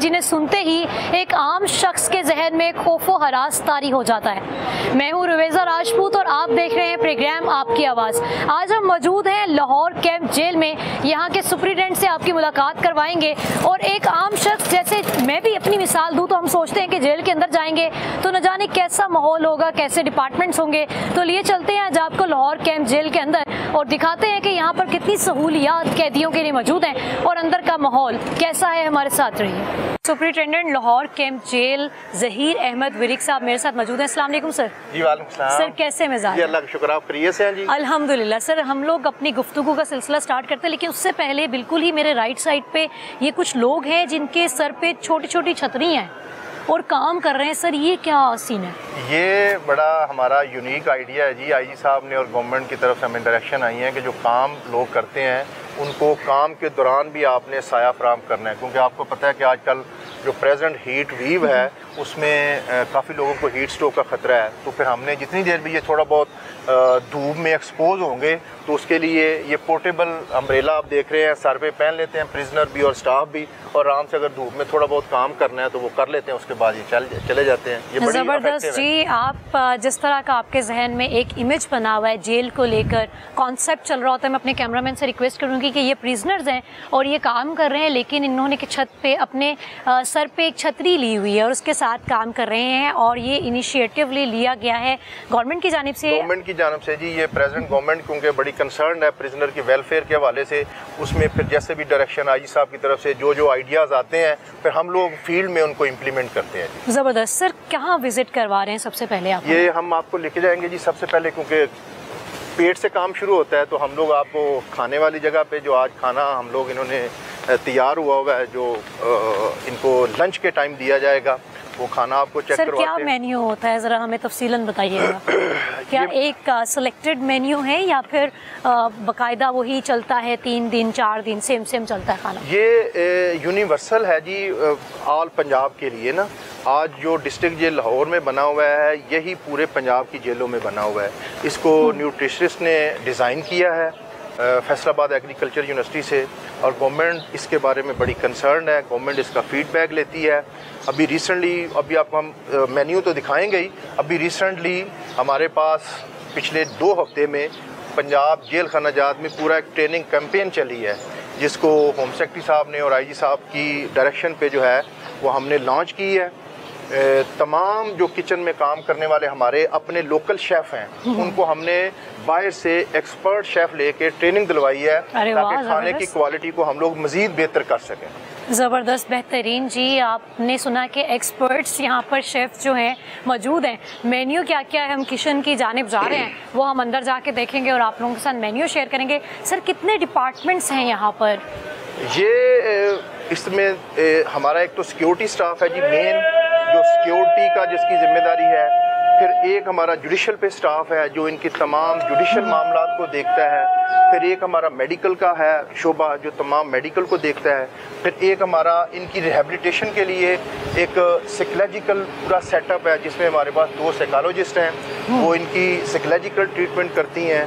जिन्हें सुनते ही एक आम शख्स के जहन में खौफो हरास तारी हो जाता है। मैं हूँ रवेजा राजपूत और आप देख रहे हैं प्रोग्राम आपकी आवाज़। आज हम मौजूद हैं लाहौर कैंप जेल में। यहाँ के सुपरिटेंडेंट से आपकी मुलाकात करवाएंगे और एक आम शख्स, जैसे मैं भी अपनी मिसाल दूँ तो हम सोचते हैं कि जेल के अंदर जाएंगे तो न जाने कैसा माहौल होगा, कैसे डिपार्टमेंट्स होंगे। तो लिए चलते हैं आज आपको लाहौर कैंप जेल के अंदर और दिखाते हैं कि यहाँ पर कितनी सहूलियात कैदियों के लिए मौजूद हैं और अंदर का माहौल कैसा है। हमारे साथ रहिए। Superintendent Lahore camp jail Zaheer Ahmad Virk साहब मेरे साथ मौजूद हैं। अस्सलाम वालेकुम सर। जी वालेकुम सलाम। सर कैसे मिजाज? जी अल्लाह का शुक्र, आप खैरियत से हैं जी? अल्हम्दुलिल्लाह। सर हम लोग अपनी गुफ्तगू का सिलसिला स्टार्ट करते हैं, लेकिन उससे पहले बिल्कुल ही मेरे राइट साइड पे ये कुछ लोग हैं जिनके सर पे छोटी छोटी छतरी हैं और काम कर रहे हैं। सर ये क्या सीन है? ये बड़ा हमारा यूनिक आइडिया है जी। आईजी साहब ने और गवर्नमेंट की तरफ से हमें डायरेक्शन आई है कि जो काम लोग करते हैं उनको काम के दौरान भी आपने साया फराहम करना है, क्योंकि आपको पता है कि आजकल जो प्रेजेंट हीट वेव है उसमें काफ़ी लोगों को हीट स्ट्रोक का ख़तरा है। तो फिर हमने जितनी देर भी ये थोड़ा बहुत धूप में एक्सपोज होंगे तो उसके लिए ये पोर्टेबल अम्ब्रेला आप देख रहे हैं, सर पे पहन लेते हैं प्रिजनर भी और स्टाफ भी, और आराम से अगर धूप में थोड़ा बहुत काम करना है तो वो कर लेते हैं, उसके बाद ये चले जाते हैं। ये बड़ी ज़बरदस्त जी। आप जिस तरह का आपके जहन में एक इमेज बना हुआ है जेल को लेकर, कॉन्सेप्ट चल रहा होता है, मैं अपने कैमरामैन से रिक्वेस्ट करूँगी कि ये प्रिजनर्स हैं और ये काम कर रहे हैं, लेकिन इन्होंने कि छत पे अपने सर पे एक छतरी ली हुई है और उसके साथ काम कर रहे हैं और ये इनिशिएटिव लिया गया है गवर्नमेंट की जानिब से। गवर्नमेंट की जानिब से जी, ये प्रेजेंट गवर्नमेंट क्योंकि बड़ी कंसर्न है प्रिजनर की वेलफेयर के हवाले से, उसमें फिर जैसे भी डायरेक्शन आईजी साहब की तरफ से जो आइडियाज़ आते हैं फिर हम लोग फील्ड में उनको इम्प्लीमेंट करते हैं। ज़बरदस्त। सर कहाँ विजिट करवा रहे हैं सबसे पहले आप? ये हम आपको लेके जाएंगे जी सबसे पहले, क्योंकि पेट से काम शुरू होता है तो हम लोग आपको खाने वाली जगह पे जो आज खाना हम लोग इन्होंने तैयार हुआ है, जो इनको लंच के टाइम दिया जाएगा, वो खाना आपको चेक करवाते हैं। सर क्या मेन्यू होता है, ज़रा हमें तफसीलन बताइएगा। क्या एक सिलेक्टेड मेन्यू है या फिर बाकायदा वही चलता है 3 दिन 4 दिन सेम चलता है खाना? ये यूनिवर्सल है जी ऑल पंजाब के लिए ना। आज जो डिस्ट्रिक्ट जेल लाहौर में बना हुआ है यही पूरे पंजाब की जेलों में बना हुआ है। इसको न्यूट्रिशनिस्ट ने डिज़ाइन किया है फैसलाबाद एग्रीकल्चर यूनिवर्सिटी से, और गवर्नमेंट इसके बारे में बड़ी कंसर्न है। गवर्नमेंट इसका फीडबैक लेती है। अभी रिसेंटली, अभी आपको हम मेन्यू तो दिखाएंगे ही, अभी रिसेंटली हमारे पास पिछले 2 हफ्ते में पंजाब जेल खानाजात में पूरा एक ट्रेनिंग कैंपेन चली है, जिसको होम सेक्रेटरी साहब ने और आईजी साहब की डायरेक्शन पे जो है वो हमने लॉन्च की है। तमाम जो किचन में काम करने वाले हमारे अपने लोकल शेफ़ हैं उनको हमने बाहर से एक्सपर्ट शेफ़ लेके ट्रेनिंग दिलवाई है ताकि खाने की क्वालिटी को हम लोग मज़ीद बेहतर कर सकें। ज़बरदस्त, बेहतरीन जी। आपने सुना कि एक्सपर्ट्स यहाँ पर शेफ़ जो हैं मौजूद हैं। मेन्यू क्या क्या है, हम किचन की जानिब जा रहे हैं, वो हम अंदर जाके देखेंगे और आप लोगों के साथ मेन्यू शेयर करेंगे। सर कितने डिपार्टमेंट्स हैं यहाँ पर? ये इसमें हमारा एक तो सिक्योरिटी स्टाफ है जी, मेन जो सिक्योरिटी का जिसकी जिम्मेदारी है। फिर एक हमारा जुडिशल पे स्टाफ है जो इनके तमाम जुडिशल मामलात को देखता है। फिर एक हमारा मेडिकल का है शोबा जो तमाम मेडिकल को देखता है। फिर एक हमारा इनकी रिहेबिलिटेशन के लिए एक साइकोलॉजिकल पूरा सेटअप है, जिसमें हमारे पास 2 साइकोलॉजिस्ट हैं, वो इनकी साइकोलॉजिकल ट्रीटमेंट करती हैं।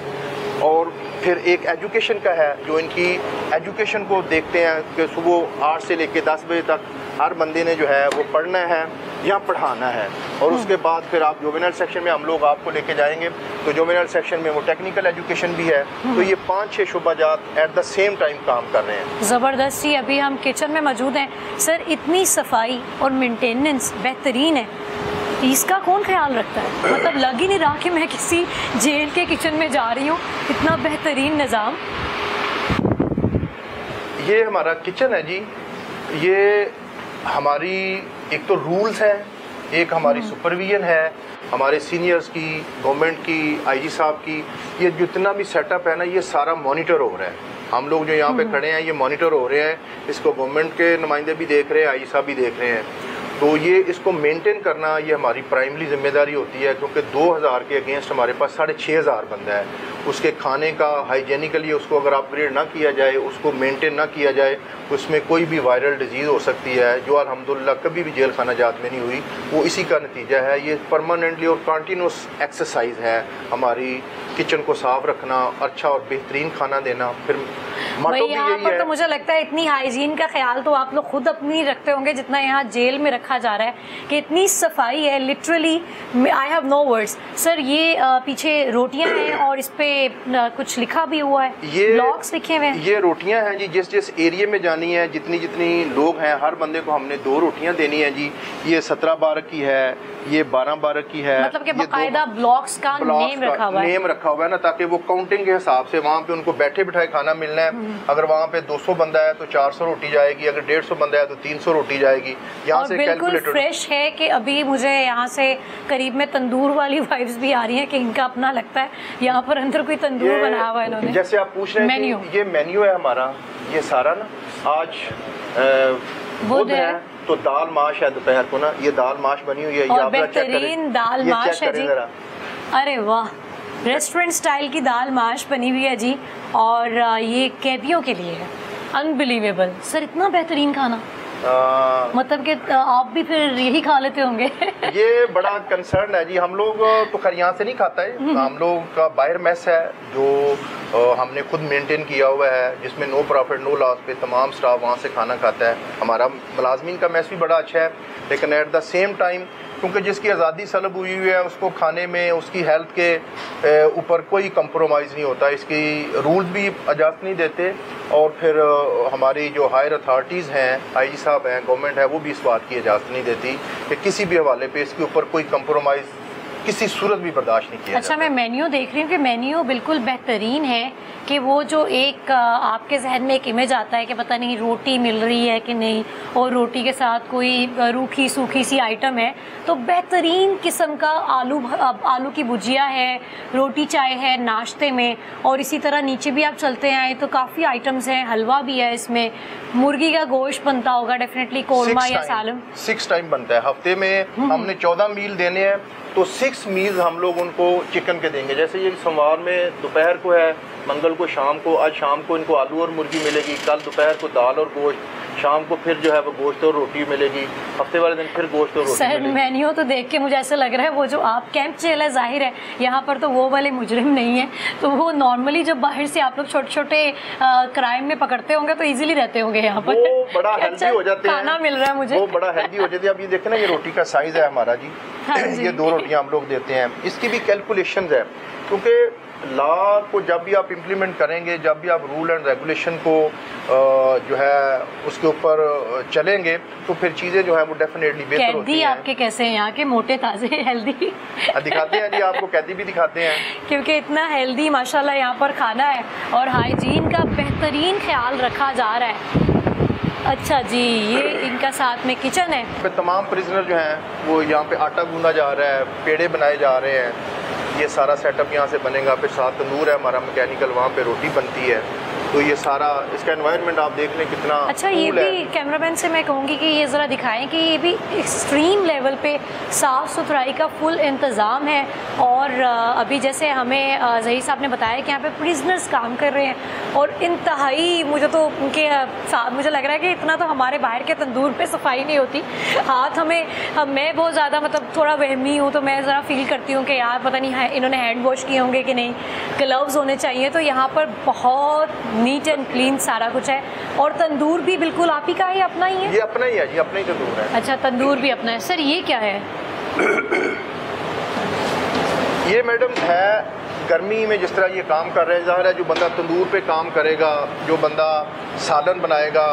और फिर एक एजुकेशन का है जो इनकी एजुकेशन को देखते हैं कि सुबह 8 से लेकर 10 बजे तक हर बंदे ने जो है वो पढ़ना है या पढ़ाना है। और उसके बाद फिर आप जुवेनाइल सेक्शन में हम लोग आपको लेके जाएंगे, तो जुवेनाइल सेक्शन में वो टेक्निकल एजुकेशन भी है। तो ये 5-6 शुबाजात एट द सेम टाइम काम कर रहे हैं। ज़बरदस्त जी। अभी हम किचन में मौजूद हैं। सर इतनी सफाई और मेंटेनेंस बेहतरीन है, इसका कौन ख्याल रखता है? मतलब लग ही नहीं रहा कि मैं किसी जेल के किचन में जा रही हूँ, इतना बेहतरीन निज़ाम। ये हमारा किचन है जी। ये हमारी एक तो रूल्स हैं, एक हमारी सुपरविजन है हमारे सीनियर्स की, गवर्नमेंट की, आईजी साहब की। ये जितना भी सेटअप है ना ये सारा मॉनिटर हो रहा है। हम लोग जो यहाँ पे खड़े हैं ये मॉनिटर हो रहे हैं, इसको गवर्नमेंट के नुमाइंदे भी देख रहे हैं, आईजी साहब भी देख रहे हैं। तो ये इसको मेंटेन करना ये हमारी प्राइमरी जिम्मेदारी होती है, क्योंकि 2000 के अगेंस्ट हमारे पास 6500 बंदा है। उसके खाने का हाइजेनिकली उसको अगर अपग्रेड ना किया जाए, उसको मेंटेन ना किया जाए, उसमें कोई भी वायरल डिजीज़ हो सकती है, जो अल्हम्दुलिल्लाह कभी भी जेल खाना जात में नहीं हुई। वो इसी का नतीजा है। ये परमानेंटली और कंटिन्यूस एक्सरसाइज है हमारी, किचन को साफ रखना, अच्छा और बेहतरीन खाना देना। फिर भाई यहाँ पर तो मुझे लगता है इतनी हाइजीन का ख्याल तो आप लोग खुद अपनी रखते होंगे जितना यहाँ जेल में रखा जा रहा है, कि इतनी सफाई है, literally I have no words. Sir ये पीछे रोटियां हैं और इस पे कुछ लिखा भी हुआ है, ये ब्लॉक्स लिखे हुए हैं। ये रोटियां हैं जी, जिस जिस एरिया में जानी है, जितनी जितनी लोग हैं, हर बंदे को हमने 2 रोटियां देनी है जी। ये 17 बारक की है, ये 12 बारक की है, मतलब कि बाकायदा ब्लॉक्स का नेम रखा हुआ है ना, ताकि वो काउंटिंग के हिसाब से वहाँ पे उनको बैठे बिठाए खाना मिलना है। अगर वहाँ पे 200 बंदा है तो 400 रोटी जाएगी, अगर 150 बंदा है तो 300 रोटी जाएगी। यहाँ से बिल्कुल फ्रेश है कि अभी मुझे यहाँ से करीब में तंदूर वाली वाइब्स भी आ रही है कि इनका अपना लगता है यहाँ पर अंदर कोई तंदूर बनाया हुआ है इन्होंने। जैसे आप पूछ रहे हैं कि ये मेन्यू है हमारा, ये सारा ना आज बुध है तो दाल माश है दोपहर को ना, ये दाल माश बनी हुई है, और बेहतरीन दाल माश है जी। अरे वाह, रेस्टोरेंट स्टाइल की दाल माश बनी हुई है जी, और ये कैदियों के लिए है। अनबिलीवेबल सर, इतना बेहतरीन खाना। मतलब कि आप भी फिर यही खा लेते होंगे। ये बड़ा कंसर्न है जी। हम लोग तो खैर यहाँ से नहीं खाता है, हम लोग का बाहर मेस है जो हमने खुद मेंटेन किया हुआ है, जिसमें नो प्रॉफिट नो लॉस पे तमाम स्टाफ वहाँ से खाना खाता है। हमारा मुलाजमीन का मेस भी बड़ा अच्छा है, लेकिन एट द सेम टाइम क्योंकि जिसकी आज़ादी सलब हुई है उसको खाने में उसकी हेल्थ के ऊपर कोई कंप्रोमाइज़ नहीं होता, इसकी रूल्स भी इजाज़त नहीं देते। और फिर हमारी जो हायर अथॉरिटीज़ हैं, आईजी साहब हैं, गवर्नमेंट है, वो भी इस बात की इजाज़त नहीं देती कि किसी भी हवाले पे इसके ऊपर कोई कंप्रोमाइज़ किसी सूरत भी बर्दाश्त नहीं किया अच्छा, मैं मेन्यू देख रही हूँ कि मेन्यू बिल्कुल बेहतरीन है, कि वो जो एक आपके जहन में एक इमेज आता है कि पता नहीं रोटी मिल रही है कि नहीं, और रोटी के साथ कोई रूखी सूखी सी आइटम है, तो बेहतरीन किस्म का आलू की भुजिया है, रोटी चाय है नाश्ते में, और इसी तरह नीचे भी आप चलते आए तो काफ़ी आइटम्स हैं, हलवा भी है इसमें, मुर्गी का गोश्त बनता होगा डेफिनेटली, कोरमा या सालम 6 टाइम बनता है हफ्ते में। हमने 14 मील देने हैं, तो 6 मील्स हम लोग उनको चिकन के देंगे। जैसे ये सोमवार में दोपहर को है, मंगल को शाम को, आज शाम को इनको आलू और मुर्गी मिलेगी, कल दोपहर को दाल और गोश्त, शाम को फिर जो है वो गोश्त और रोटी मिलेगी, हफ्ते वाले दिन फिर गोश्त और रोटी सर मेन्यू तो देख के मुझे ऐसा लग रहा है वो जो आप कैंप जेल है, जाहिर है यहाँ पर तो वो वाले मुजरिम नहीं है, तो वो नॉर्मली जब बाहर से आप लोग छोटे छोटे क्राइम में पकड़ते होंगे तो इजीली रहते होंगे यहाँ पर, वो बड़ा हेल्दी हो जाते हैं, खाना मिल रहा है मुझे, वो बड़ा हेल्दी हो जाती है। अब ये देखें ना, ये रोटी का साइज़ है हमारा जी, ये 2 रोटियाँ हम लोग देते हैं। इसकी भी कैलकुलेशंस है, क्योंकि लॉ को जब भी आप इम्प्लीमेंट करेंगे, जब भी आप रूल एंड रेगुलेशन को जो है उसके ऊपर चलेंगे, तो फिर चीज़ें जो है वो डेफिनेटली बेहतर होती हैं। आपके कैसे हैं यहाँ के, मोटे ताज़े हेल्दी? दिखाते हैं जी, आपको कैदी भी दिखाते हैं, क्योंकि इतना हेल्दी माशाल्लाह यहाँ पर खाना है और हाइजीन का बेहतरीन ख्याल रखा जा रहा है। अच्छा जी, ये इनका साथ में किचन है। फिर तमाम प्रिजनर जो हैं वो यहाँ पे आटा गूंदा जा रहा है, पेड़े बनाए जा रहे हैं, ये सारा सेटअप यहाँ से बनेगा। फिर साथ तंदूर है हमारा मैकेनिकल, वहाँ पे रोटी बनती है। तो ये सारा इसका एनवायरनमेंट आप देख लें कितना अच्छा। ये भी कैमरामैन से मैं कहूँगी कि ये ज़रा दिखाएं कि ये भी एक्सट्रीम लेवल पे साफ़ सुथराई का फुल इंतज़ाम है। और अभी जैसे हमें ज़हीर साहब ने बताया कि यहाँ पे प्रिजनर्स काम कर रहे हैं, और इंतहाई मुझे तो उनके मुझे लग रहा है कि इतना तो हमारे बाहर के तंदूर पे सफाई नहीं होती। हाथ मैं बहुत ज़्यादा मतलब थोड़ा वहमी हूँ, तो मैं ज़रा फील करती हूँ कि यार पता नहीं इन्होंने हैंड वॉश किए होंगे कि नहीं, ग्लव्स होने चाहिए। तो यहाँ पर बहुत नीट एंड क्लीन सारा कुछ है। और तंदूर भी बिल्कुल आप ही का है, अपना ही है? ये अपना ही है जी, अपना ही तंदूर है। अच्छा, तंदूर भी अपना है। सर ये क्या है? ये मैडम है गर्मी में जिस तरह ये काम कर रहे हैं, ज़ाहिर है जो बंदा तंदूर पे काम करेगा, जो बंदा सालन बनाएगा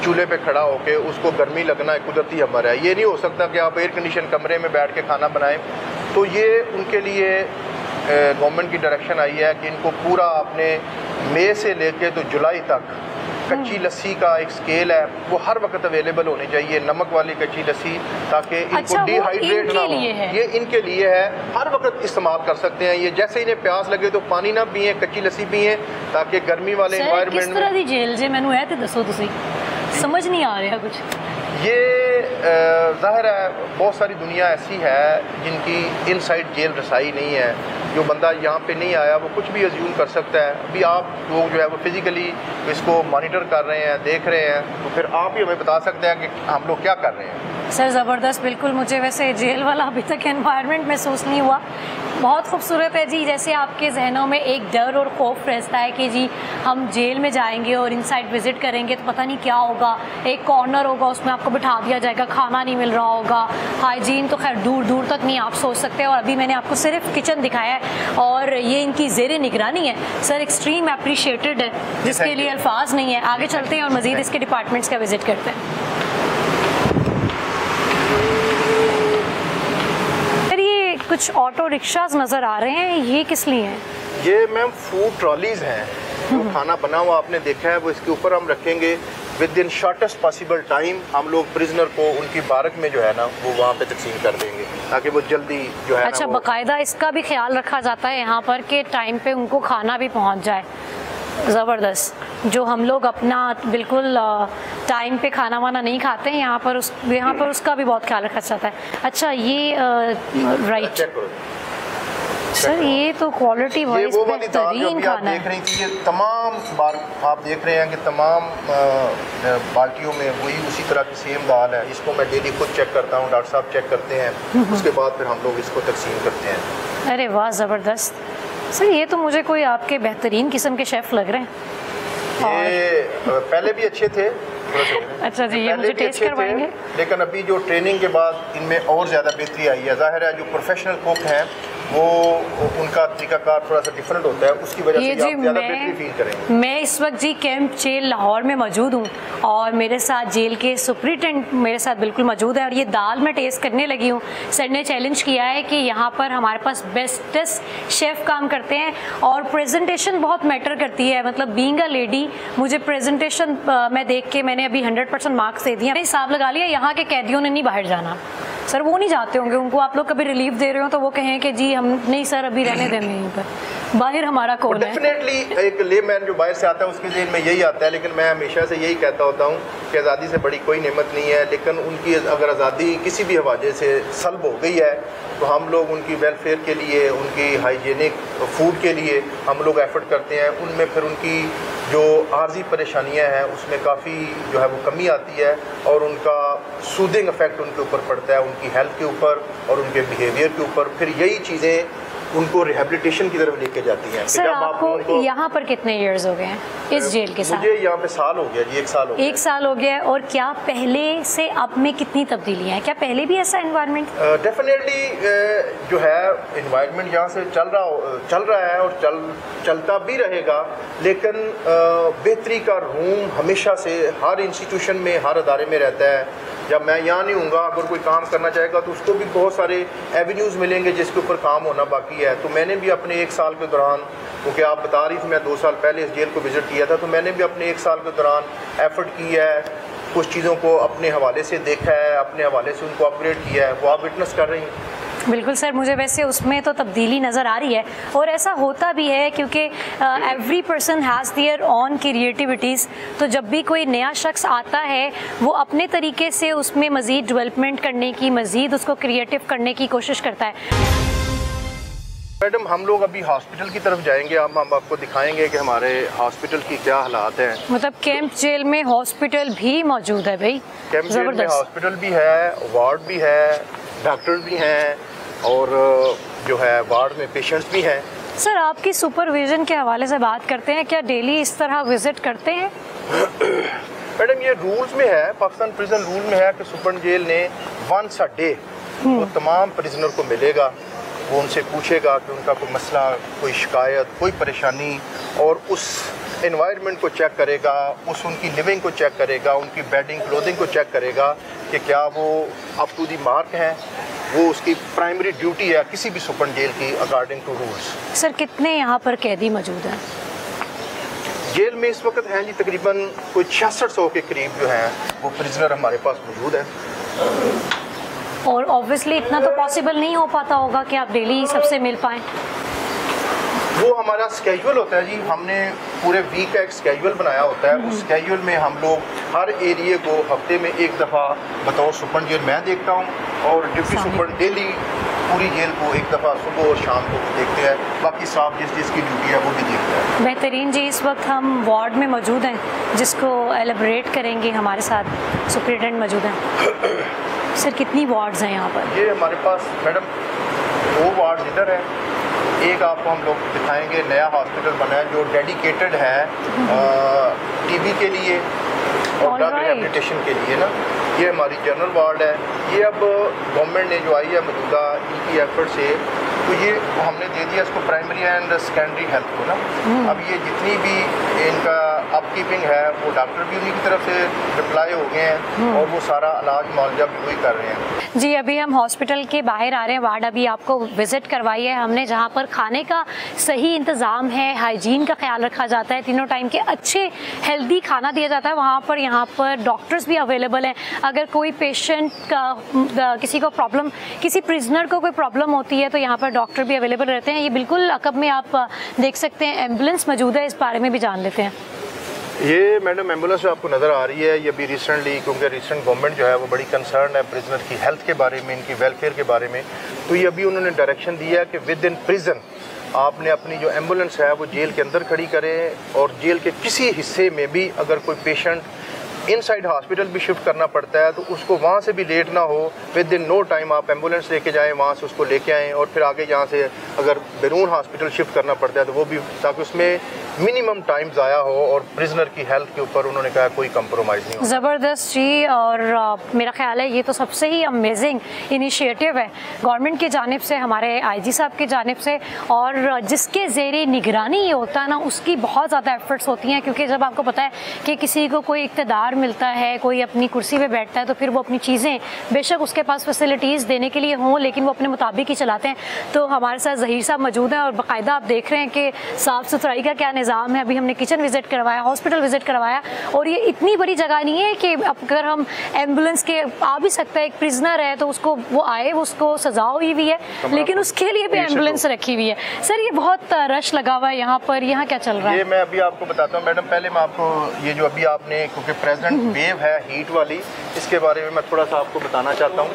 चूल्हे पे खड़ा होके, उसको गर्मी लगना एक कुदरती अमर है। ये नहीं हो सकता कि आप एयर कंडीशन कमरे में बैठ के खाना बनाएं। तो ये उनके लिए गवर्नमेंट की डायरेक्शन आई है कि इनको पूरा अपने मई से लेके तो जुलाई तक कच्ची लस्सी का एक स्केल है, वो हर वक्त अवेलेबल होनी चाहिए, नमक वाली कच्ची लस्सी, ताकि इनको डिहाइड्रेट ना हो। ये इनके लिए है, हर वक्त इस्तेमाल कर सकते हैं। ये जैसे इन्हें प्यास लगे तो पानी ना पिए, कच्ची लस्सी पिए, ताकि गर्मी वाले एनवायरनमेंट में। किस तरह दी जेल जे मैनू है ते दसो तुसी, समझ नहीं आ रहा कुछ। ये ज़ाहिर है बहुत सारी दुनिया ऐसी है जिनकी इनसाइड जेल रसाई नहीं है। जो बंदा यहाँ पे नहीं आया वो कुछ भी अज्यूम कर सकता है। अभी आप लोग जो है वो फिज़िकली इसको मॉनिटर कर रहे हैं, देख रहे हैं, तो फिर आप ही हमें बता सकते हैं कि हम लोग क्या कर रहे हैं। सर ज़बरदस्त, बिल्कुल मुझे वैसे जेल वाला अभी तक एनवायरनमेंट महसूस नहीं हुआ। बहुत खूबसूरत है जी। जैसे आपके जहनों में एक डर और खौफ रहता है कि जी हम जेल में जाएंगे और इनसाइड विज़िट करेंगे तो पता नहीं क्या होगा, एक कॉर्नर होगा उसमें आपको बिठा दिया जाएगा, खाना नहीं मिल रहा होगा, हाइजीन तो खैर दूर दूर तक नहीं आप सोच सकते। और अभी मैंने आपको सिर्फ किचन दिखाया है और ये इनकी ज़ेर निगरानी है। सर एक्सट्रीम अप्रिशिएटेड है, जिसके लिए अल्फाज नहीं है। आगे चलते हैं और मज़ीद इसके डिपार्टमेंट्स का विज़िट करते हैं। कुछ ऑटो रिक्शाज नज़र आ रहे हैं, ये किस लिए हैं? ये मैम फूड ट्रॉलीज़ हैं। जो खाना बना हुआ आपने देखा है वो इसके ऊपर हम रखेंगे। With in shortest possible time हम लोग प्रिजनर को उनकी बारक में जो है ना वो वहाँ पे तकसीम कर देंगे ताकि वो जल्दी जो है अच्छा, बाकायदा इसका भी ख्याल रखा जाता है यहाँ पर कि टाइम पे उनको खाना भी पहुँच जाए। ज़बरदस्त। जो हम लोग अपना बिल्कुल टाइम पे खाना वाना नहीं खाते हैं, यहाँ पर उसका भी बहुत ख्याल रखा जाता है। अच्छा, ये राइट सर, ये तो क्वालिटी वाइज बेहतरीन खाना है। देख रही थी ये तमाम बार आप देख रहे हैं कि तमाम बाल्टियों में वही उसी तरह की सेम दाल है। इसको मैं डेली खुद चेक करता हूँ, डॉक्टर साहब चेक करते हैं, उसके बाद फिर हम लोग इसको तकसीम करते हैं। अरे वाह, ज़बरदस्त। सर ये तो मुझे कोई आपके बेहतरीन किस्म के शेफ़ लग रहे हैं। ये पहले भी अच्छे थे। अच्छा जी, ये मुझे टेस्ट करवाएंगे। लेकिन अभी जो ट्रेनिंग के बाद इनमें और ज़्यादा बेहतरी आई है। ज़ाहिर है जो प्रोफेशनल कुक हैं वो उनका तरीकाकार थोड़ा सा डिफरेंट होता है, उसकी वजह से आप ज़्यादा बेहतरी फील करेंगे। मैं इस वक्त जी कैंप जेल लाहौर में मौजूद हूँ और मेरे साथ जेल के सुपरिटेंडेंट मेरे साथ बिल्कुल मौजूद है और ये दाल मैं टेस्ट करने लगी हूँ। सर ने चैलेंज किया है कि यहाँ पर हमारे पास बेस्टेस्ट शेफ़ काम करते हैं और प्रेजेंटेशन बहुत मैटर करती है। मतलब बीइंग अ लेडी मुझे प्रेजेंटेशन मैं देख के मैंने अभी 100% मार्क्स दे दिया। हिसाब लगा लिया, यहाँ के कैदियों ने नहीं बाहर जाना। सर वो नहीं जाते होंगे, उनको आप लोग कभी रिलीफ दे रहे हो तो वो कहें कि जी हम नहीं सर अभी रहने दें यहीं पर, बाहर हमारा कौन है। डेफिनेटली एक लेमैन जो बाहर से आता है उसके जेल में यही आता है। लेकिन मैं हमेशा से यही कहता होता हूँ कि आज़ादी से बड़ी कोई नेमत नहीं है। लेकिन उनकी अगर आज़ादी किसी भी हवाले से सल्ब हो गई है तो हम लोग उनकी वेलफेयर के लिए, उनकी हाइजीनिक फूड के लिए हम लोग एफर्ट करते हैं। उनमें फिर उनकी जो आर्जी परेशानियां हैं उसमें काफ़ी जो है वो कमी आती है और उनका सूदिंग इफेक्ट उनके ऊपर पड़ता है, उनकी हेल्थ के ऊपर और उनके बिहेवियर के ऊपर। फिर यही चीज़ें उनको रिहेबिलिटेशन की तरफ लेके जाती हैं। सर आपको यहाँ पर कितने इयर्स हो गए हैं इस जेल के साथ? मुझे यहाँ पे साल हो गया जी, 1 साल हो गया। 1 साल हो गया। और क्या पहले से अब में कितनी तब्दीलियाँ हैं? क्या पहले भी ऐसा एनवायरनमेंट? डेफिनेटली जो है एनवायरनमेंट यहाँ से चल रहा है और चलता भी रहेगा। लेकिन बेहतरी का रूम हमेशा से हर इंस्टीट्यूशन में, हर अदारे में रहता है। जब मैं यहाँ नहीं हूँगा, अगर कोई काम करना चाहेगा तो उसको भी बहुत सारे एवेन्यूज़ मिलेंगे जिसके ऊपर काम होना बाकी है। तो मैंने भी अपने 1 साल के दौरान, क्योंकि आप बता रही थी मैं 2 साल पहले इस जेल को विज़िट किया था, तो मैंने भी अपने 1 साल के दौरान एफ़र्ट किया है, कुछ चीज़ों को अपने हवाले से देखा है, अपने हवाले से उनको अपग्रेड किया है। वो आप विटनेस कर रही हैं। बिल्कुल सर, मुझे वैसे उसमें तो तब्दीली नज़र आ रही है और ऐसा होता भी है क्योंकि every person has their on creativities. तो जब भी कोई नया शख्स आता है वो अपने तरीके से उसमें मज़ीद डेवलपमेंट करने की, मज़ीद उसको क्रिएटिव करने की कोशिश करता है। मैडम हम लोग अभी हॉस्पिटल की तरफ जाएंगे। हम आपको दिखाएंगे कि हमारे हॉस्पिटल की क्या हालात हैं। मतलब कैंप जेल में हॉस्पिटल भी मौजूद है भाई? कैंप जेल में हॉस्पिटल भी है, वार्ड भी है, डॉक्टर भी हैं और जो है वार्ड में पेशेंट्स भी हैं। सर आपकी सुपरविजन के हवाले से बात करते हैं, क्या डेली इस तरह विजिट करते हैं? मैडम ये रूल्स में है, पाकिस्तान प्रिजन रूल में है कि सुपर जेल ने वंस अ डे वो तमाम प्रिजनर को मिलेगा, वो उनसे पूछेगा कि उनका कोई मसला, कोई शिकायत, कोई परेशानी, और उस एनवायरनमेंट को चेक करेगा, उनकी लिविंग को चेक करेगा, उनकी बेडिंग क्लोथिंग को चेक करेगा कि क्या वो अप टू दी मार्क हैं। वो उसकी प्राइमरी ड्यूटी है किसी भी सुपर जेल की अकॉर्डिंग टू रूल्स। सर कितने यहाँ पर कैदी मौजूद हैं जेल में इस वक्त? हैं जी तकरीबन कोई 6600 के करीब जो हैं वो प्रिजनर हमारे पास मौजूद हैं। और ऑब्वियसली इतना तो पॉसिबल नहीं हो पाता होगा कि आप डेली सबसे मिल पाएँ। वो हमारा स्केड्यूल होता है जी, हमने पूरे वीक का एक स्केड्यूल बनाया होता है। उस स्केड्यूल में हम लोग हर एरिए को हफ्ते में एक दफ़ा बतौर सुपरन जेल मैं देखता हूँ और डिप्टी सुपरन डेली पूरी जेल को एक दफ़ा सुबह और शाम को देखते हैं, बाकी साहब जिसकी ड्यूटी है वो भी देखते हैं। बेहतरीन जी, इस वक्त हम वार्ड में मौजूद हैं जिसको एलिब्रेट करेंगे, हमारे साथ सुपरिटेंडेंट मौजूद हैं। सर कितनी वार्ड्स हैं यहाँ पर? ये हमारे पास मैडम 2 वार्ड इधर है, एक आपको हम लोग दिखाएंगे नया हॉस्पिटल बना है जो डेडिकेटेड है टीबी के लिए और ड्रग रिहेबिलिटेशन के लिए ना। ये हमारी जनरल वार्ड है। ये अब गवर्नमेंट ने जो आई है मौजूदा इनकी एफर्ट से, तो ये हमने दे दिया इसको प्राइमरी एंड सेकेंडरी हेल्थ को ना। अब ये जितनी भी इनका अपकीपिंग है वो डॉक्टर भी उन्हीं की तरफ से रिप्लाई हो गए हैं और वो सारा इलाज मुआवजा भी वही कर रहे हैं। जी अभी हम हॉस्पिटल के बाहर आ रहे हैं, वार्ड अभी आपको विजिट करवाई है हमने, जहाँ पर खाने का सही इंतज़ाम है, हाइजीन का ख्याल रखा जाता है, तीनों टाइम के अच्छे हेल्दी खाना दिया जाता है वहाँ पर। यहाँ पर डॉक्टर्स भी अवेलेबल हैं। अगर कोई पेशेंट का किसी को प्रॉब्लम, किसी प्रिजनर को कोई प्रॉब्लम होती है तो यहाँ पर डॉक्टर भी अवेलेबल रहते हैं। ये बिल्कुल अकब में आप देख सकते हैं एम्बुलेंस मौजूद है, इस बारे में भी जान लेते हैं। ये मैडम एम्बुलेंस आपको नज़र आ रही है, ये अभी रिसेंटली, क्योंकि रिसेंट गवर्नमेंट जो है वो बड़ी कंसर्न है प्रिजनर की हेल्थ के बारे में, इनकी वेलफेयर के बारे में, तो ये अभी उन्होंने डायरेक्शन दिया है कि विद इन प्रिजन आपने अपनी जो एम्बुलेंस है वो जेल के अंदर खड़ी करें और जेल के किसी हिस्से में भी अगर कोई पेशेंट इनसाइड हॉस्पिटल भी शिफ्ट करना पड़ता है तो उसको वहाँ से भी लेट ना हो, विद इन नो टाइम आप एम्बुलेंस लेके जाएं, वहाँ से उसको लेके आएँ और फिर आगे यहाँ से अगर बैरून हॉस्पिटल शिफ्ट करना पड़ता है तो वो भी, ताकि उसमें मिनिमम टाइम ज़ाया हो और प्रिजनर की हेल्थ के ऊपर उन्होंने कहा कोई कंप्रोमाइज़ नहीं हो। ज़बरदस्त जी, और मेरा ख्याल है ये तो सबसे ही अमेजिंग इनिशिएटिव है गवर्नमेंट की जानिब से, हमारे आईजी साहब की जानिब से, और जिसके ज़ेरे निगरानी ये होता है ना उसकी बहुत ज़्यादा एफर्ट्स होती हैं। क्योंकि जब आपको पता है कि किसी को कोई इक़्तिदार मिलता है, कोई अपनी कुर्सी पे बैठता है, तो फिर वो अपनी चीज़ें बेशक उसके पास फैसिलिटीज़ देने के लिए हों लेकिन वो अपने मुताबिक ही चलाते हैं। तो हमारे साथ ज़हीर साहब मौजूद हैं और बाकायदा आप देख रहे हैं कि साफ़ सुथराई का क्या निज़ाम है। अभी हमने किचन विजिट करवाया, हॉस्पिटल विजिट करवाया, और ये इतनी बड़ी जगह नहीं है कि अगर हम एम्बुलेंस के आ भी सकता है, एक प्रिजनर है तो उसको वो आए, उसको सजा हुई भी है लेकिन उसके लिए भी एम्बुलेंस रखी हुई है। सर ये बहुत रश लगा हुआ है यहाँ पर, यहाँ क्या चल रहा है? ये मैं अभी आपको बताता हूँ मैडम, पहले मैं आपको ये जो अभी आपने, क्योंकि प्रेजेंट वेव है हीट वाली, इसके बारे में मैं थोड़ा सा आपको बताना चाहता हूँ।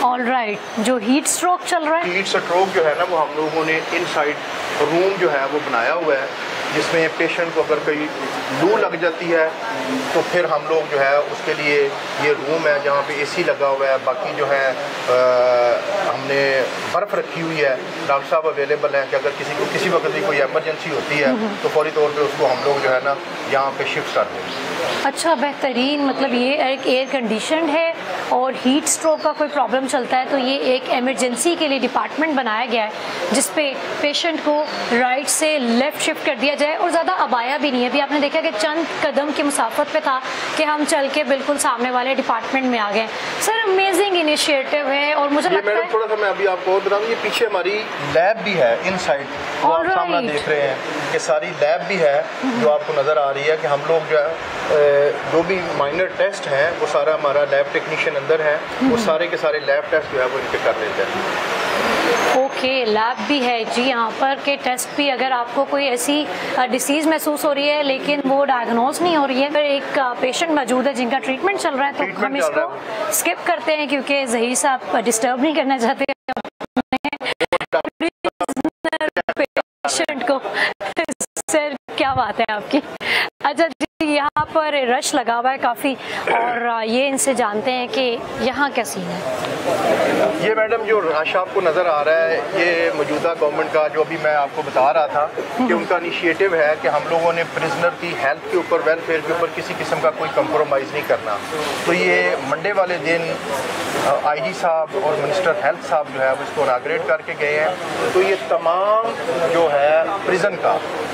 ऑलराइट, जो हीट स्ट्रोक चल रहा है, हीट स्ट्रोक जो है ना वो हम लोगों ने इनसाइड रूम जो है वो बनाया हुआ है, जिसमें पेशेंट को अगर कोई लू लग जाती है तो फिर हम लोग जो है उसके लिए ये रूम है जहाँ पे एसी लगा हुआ है, बाकी जो है हमने बर्फ़ रखी हुई है, डॉक्टर साहब अवेलेबल हैं कि अगर किसी को किसी वक्त भी कोई इमरजेंसी होती है तो फौरी तौर पे उसको हम लोग जो है ना यहाँ पे शिफ्ट कर दें। अच्छा बेहतरीन, मतलब ये एक एयर कंडीशन है और हीट स्ट्रोक का कोई प्रॉब्लम चलता है तो ये एक इमरजेंसी के लिए डिपार्टमेंट बनाया गया है जिस पे पेशेंट को राइट से लेफ़्ट शिफ्ट कर दिया जाए, और ज़्यादा अबाया भी नहीं है। अभी आपने देखा कि चंद कदम की मुसाफत पे था कि हम चल के बिल्कुल सामने वाले डिपार्टमेंट में आ गए। सर अमेजिंग इनिशिएटिव है, और मुझे लगता है थोड़ा सा मैं अभी आपको और बताऊँ, ये पीछे हमारी लैब भी है इनसाइड, वो आप सामने देख रहे हैं कि सारी लैब भी है जो आपको नज़र आ रही है कि हम लोग जो है जो भी माइनर टेस्ट हैं वो सारा हमारा लैब टेक्नीशियन अंदर है, वो सारे के सारे लैब टेस्ट जो है वो इनके कर लेते हैं। ओके, लैब भी है जी यहाँ पर के टेस्ट भी, अगर आपको कोई ऐसी डिसीज़ महसूस हो रही है लेकिन वो डायग्नोज नहीं हो रही है, अगर एक पेशेंट मौजूद है जिनका ट्रीटमेंट चल रहा है तो हम इसको स्किप करते हैं क्योंकि ज़हीर साहब डिस्टर्ब नहीं करना चाहते पेशेंट को। सर क्या बात है आपकी। अच्छा जी, यहाँ पर रश लगा हुआ है काफ़ी, और ये इनसे जानते हैं कि यहाँ क्या सीन है। ये मैडम जो रश आपको नज़र आ रहा है ये मौजूदा गवर्नमेंट का, जो अभी मैं आपको बता रहा था कि उनका इनिशिएटिव है कि हम लोगों ने प्रिजनर की हेल्थ के ऊपर, वेलफेयर के ऊपर किसी किस्म का कोई कंप्रोमाइज़ नहीं करना। तो ये मंडे वाले दिन आईजी साहब और मिनिस्टर हेल्थ साहब जो है वो इसको इनाग्रेट करके गए हैं। तो ये तमाम जो है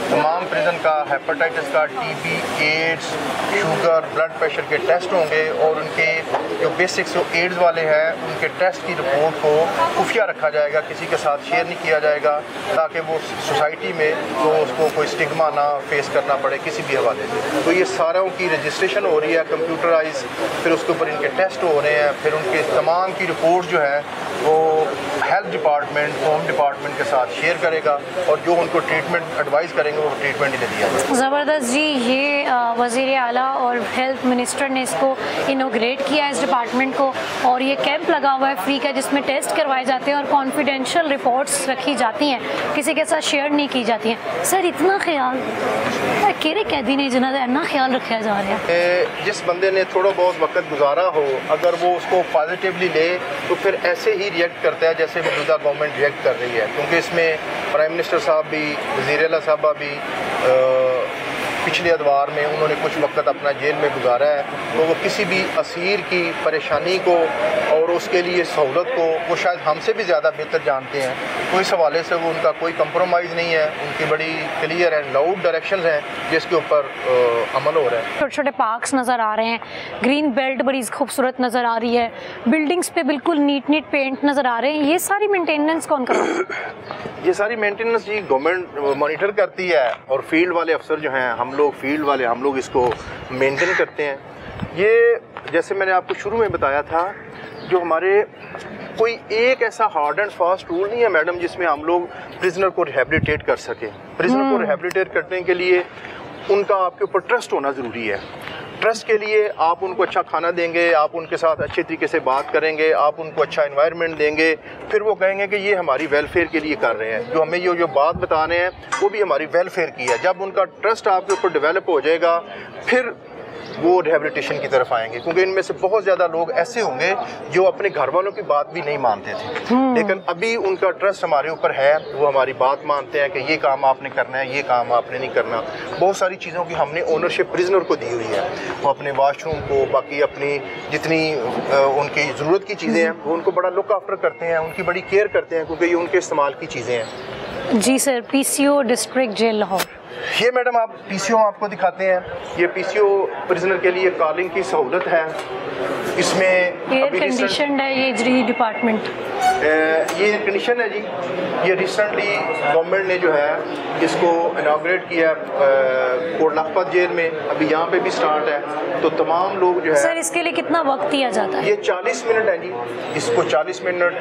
तमाम प्रिजन का हेपेटाइटिस का, TB, AIDS, sugar, blood pressure के टेस्ट होंगे और उनके जो बेसिक्स जो एड्स वाले हैं उनके टेस्ट की रिपोर्ट को खुफिया रखा जाएगा, किसी के साथ शेयर नहीं किया जाएगा, ताकि वो सोसाइटी में तो उसको कोई स्टिग्मा ना फेस करना पड़े किसी भी हवाले से। तो ये सारों की रजिस्ट्रेशन हो रही है कंप्यूटराइज, फिर उसके ऊपर इनके टेस्ट हो रहे हैं, फिर उनके तमाम की रिपोर्ट जो है वो हेल्थ डिपार्टमेंट, होम डिपार्टमेंट के साथ शेयर करेगा और जो उनको ट्रीटमेंट एडवाइस करेंगे वो ट्रीटमेंट इन्हें दिया जाएगा। ज़बरदस्त जी, ये वज़ीर आला और हेल्थ मिनिस्टर ने इसको इनोग्रेट किया इस डिपार्टमेंट को, और ये कैंप लगा हुआ है फ्री का जिसमें टेस्ट करवाए जाते हैं और कॉन्फिडेंशियल रिपोर्ट्स रखी जाती हैं, किसी के साथ शेयर नहीं की जाती हैं। सर इतना ख्याल केरे कैदी ने जना इतना ख्याल रखा जा रहा है? जिस बंदे ने थोड़ा बहुत वक्त गुजारा हो, अगर वो उसको पॉजिटिवली ले तो फिर ऐसे ही रिएक्ट करता है जैसे मौजूदा गवर्नमेंट रिएक्ट कर रही है, क्योंकि इसमें प्राइम मिनिस्टर साहब भी, वज़ीर आला साहबा भी पिछले अदवार में उन्होंने कुछ वक्त अपना जेल में गुजारा है, तो वो किसी भी असीर की परेशानी को और उसके लिए सहूलत को वो शायद हमसे भी ज़्यादा बेहतर जानते हैं। तो इस हवाले से वो उनका कोई कंप्रोमाइज़ नहीं है, उनकी बड़ी क्लियर एंड लाउड डायरेक्शंस हैं जिसके ऊपर अमल हो रहा है। छोटे छोटे पार्क्स नज़र आ रहे हैं, ग्रीन बेल्ट बड़ी खूबसूरत नज़र आ रही है, बिल्डिंग्स पे बिल्कुल नीट पेंट नज़र आ रहे हैं। ये सारी मेंटेनेंस कौन कर रहा है? ये सारी मेंटेनेंस जी गवर्नमेंट मॉनिटर करती है और फील्ड वाले अफसर जो हैं, हम लोग इसको मेंटेन करते हैं। ये जैसे मैंने आपको शुरू में बताया था, जो हमारे कोई एक ऐसा हार्ड एंड फास्ट रूल नहीं है मैडम जिसमें हम लोग प्रिजनर को रिहेबिलिटेट कर सकें। प्रिजनर को रिहेबिलिटेट करने के लिए उनका आपके ऊपर ट्रस्ट होना ज़रूरी है। ट्रस्ट के लिए आप उनको अच्छा खाना देंगे, आप उनके साथ अच्छे तरीके से बात करेंगे, आप उनको अच्छा एनवायरनमेंट देंगे, फिर वो कहेंगे कि ये हमारी वेलफेयर के लिए कर रहे हैं, जो हमें जो बात बता रहे हैं वो भी हमारी वेलफेयर की है। जब उनका ट्रस्ट आपके ऊपर डेवलप हो जाएगा फिर वो रिहेबिलिटेशन की तरफ आएंगे, क्योंकि इनमें से बहुत ज़्यादा लोग ऐसे होंगे जो अपने घर वालों की बात भी नहीं मानते थे, लेकिन अभी उनका ट्रस्ट हमारे ऊपर है, वो हमारी बात मानते हैं कि ये काम आपने करना है, ये काम आपने नहीं करना। बहुत सारी चीज़ों की हमने ओनरशिप प्रिजनर को दी हुई है, वो अपने वाशरूम को, बाकी अपनी जितनी उनकी ज़रूरत की चीज़ें हैं वो उनको बड़ा लुक आफ्टर करते हैं, उनकी बड़ी केयर करते हैं, क्योंकि ये उनके इस्तेमाल की चीज़ें हैं। जी sir, PCO district jail Lahore, ये मैडम आप पीसीओ आपको दिखाते हैं। ये पीसीओ प्रिजनर के लिए कॉलिंग की सहूलत है, इसमें एयर कंडीशनड है ये जी डिपार्टमेंट, ये एयर कंडीशन है जी। ये रिसेंटली गवर्नमेंट ने जो है इसको इनाग्रेट किया कोट लखपत जेल में, अभी यहाँ पे भी स्टार्ट है। तो तमाम लोग जो है, सर इसके लिए कितना वक्त दिया जाता है? ये 40 मिनट है जी, इसको 40 मिनट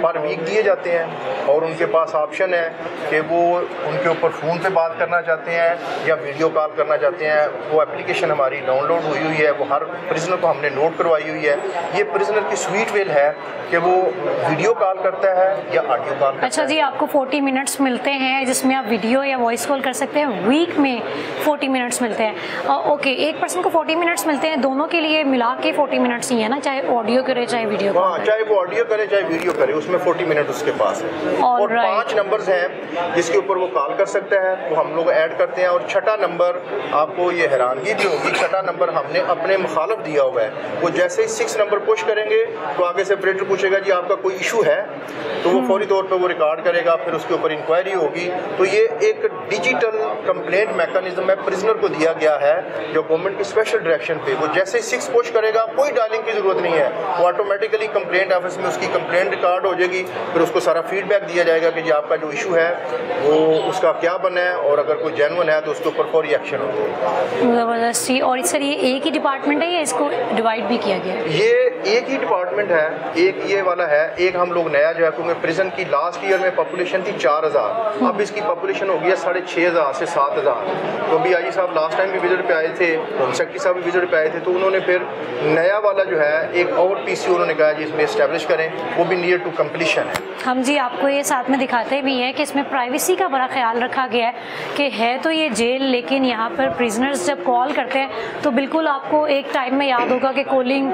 पर वीक दिए जाते हैं और उनके पास ऑप्शन है कि वो उनके ऊपर फ़ोन पे बात करना चाहते हैं या वीडियो कॉल करना चाहते हैं। वो एप्लीकेशन हमारी डाउनलोड हुई है, वो हर प्रिजनर को हमने नोट करवाई हुई है। ये प्रिजनर की स्वीट वेल है कि वो वीडियो कॉल करता है या ऑडियो कॉल करता अच्छा जी, आपको 40 मिनट्स मिलते हैं जिसमें आप वीडियो या वॉइस कॉल कर सकते हैं, वीक में 40 मिनट्स मिलते हैं। ओके, एक पर्सन को 40 मिनट्स मिलते हैं, दोनों के लिए मिला के 40 मिनट्स ही है ना, चाहे ऑडियो करे चाहे वीडियो? हाँ, चाहे वो ऑडियो करे चाहे वीडियो करे, उसमें 40 मिनट उसके पास है। और 5 नंबर्स हैं जिसके ऊपर वो कॉल कर सकता है, वो हम लोग ऐड करते हैं। और छठा नंबर, आपको ये हैरानगी भी होगी, छठा नंबर हमने अपने मुखालफ दिया हुआ है। वो जैसे ही 6 नंबर पुश करेंगे तो आगे से ऑपरेटर पूछेगा जी आपका कोई इशू है, तो वो फौरी तौर पे वो रिकॉर्ड करेगा, फिर उसके ऊपर इंक्वायरी होगी। तो ये एक डिजिटल कंप्लेंट मैकेनिज्म है प्रिजनर को दिया गया है, जो गवर्नमेंट की स्पेशल डायरेक्शन पे। वो जैसे ही 6 पुश करेगा, कोई डायलिंग की जरूरत नहीं है, वो ऑटोमेटिकली कंप्लेंट ऑफिस में उसकी कंप्लेंट रिकॉर्ड हो जाएगी, फिर उसको सारा फीडबैक दिया जाएगा कि जी आपका जो इशू है वो उसका क्या बना है, और अगर कोई जेन्युइन है तो उसके ऊपर फौरी एक्शन होगा। ज़बरदस्ती। और सर ये एक ही डिपार्टमेंट है या इसको डिवाइड भी किया गया है? ये एक ही डिपार्टमेंट है, एक ये वाला है, एक हम लोग नया जो है, क्योंकि प्रिजन की लास्ट ईयर में पॉपुलेशन थी 4000, अब इसकी पॉपुलेशन हो गई है 6500 से 7000। तो अभी आई साहब लास्ट टाइम भी विजिट पे आए थे, होम सेक्रेटरी साहब भी विजिट पे आए थे, तो उन्होंने फिर नया वाला जो है एक और पीसीओ उन्होंने कहा जी इसमें इस्टेब्लिश करें, वो भी नियर टू कम्प्लीशन है। हम जी आपको ये साथ में दिखाते भी हैं कि इसमें प्राइवेसी का बड़ा ख्याल रखा गया है कि है तो ये जेल, लेकिन यहाँ पर प्रिजनर्स जब कॉल करते हैं तो बिल्कुल आपको एक टाइम में याद होगा कि कॉलिंग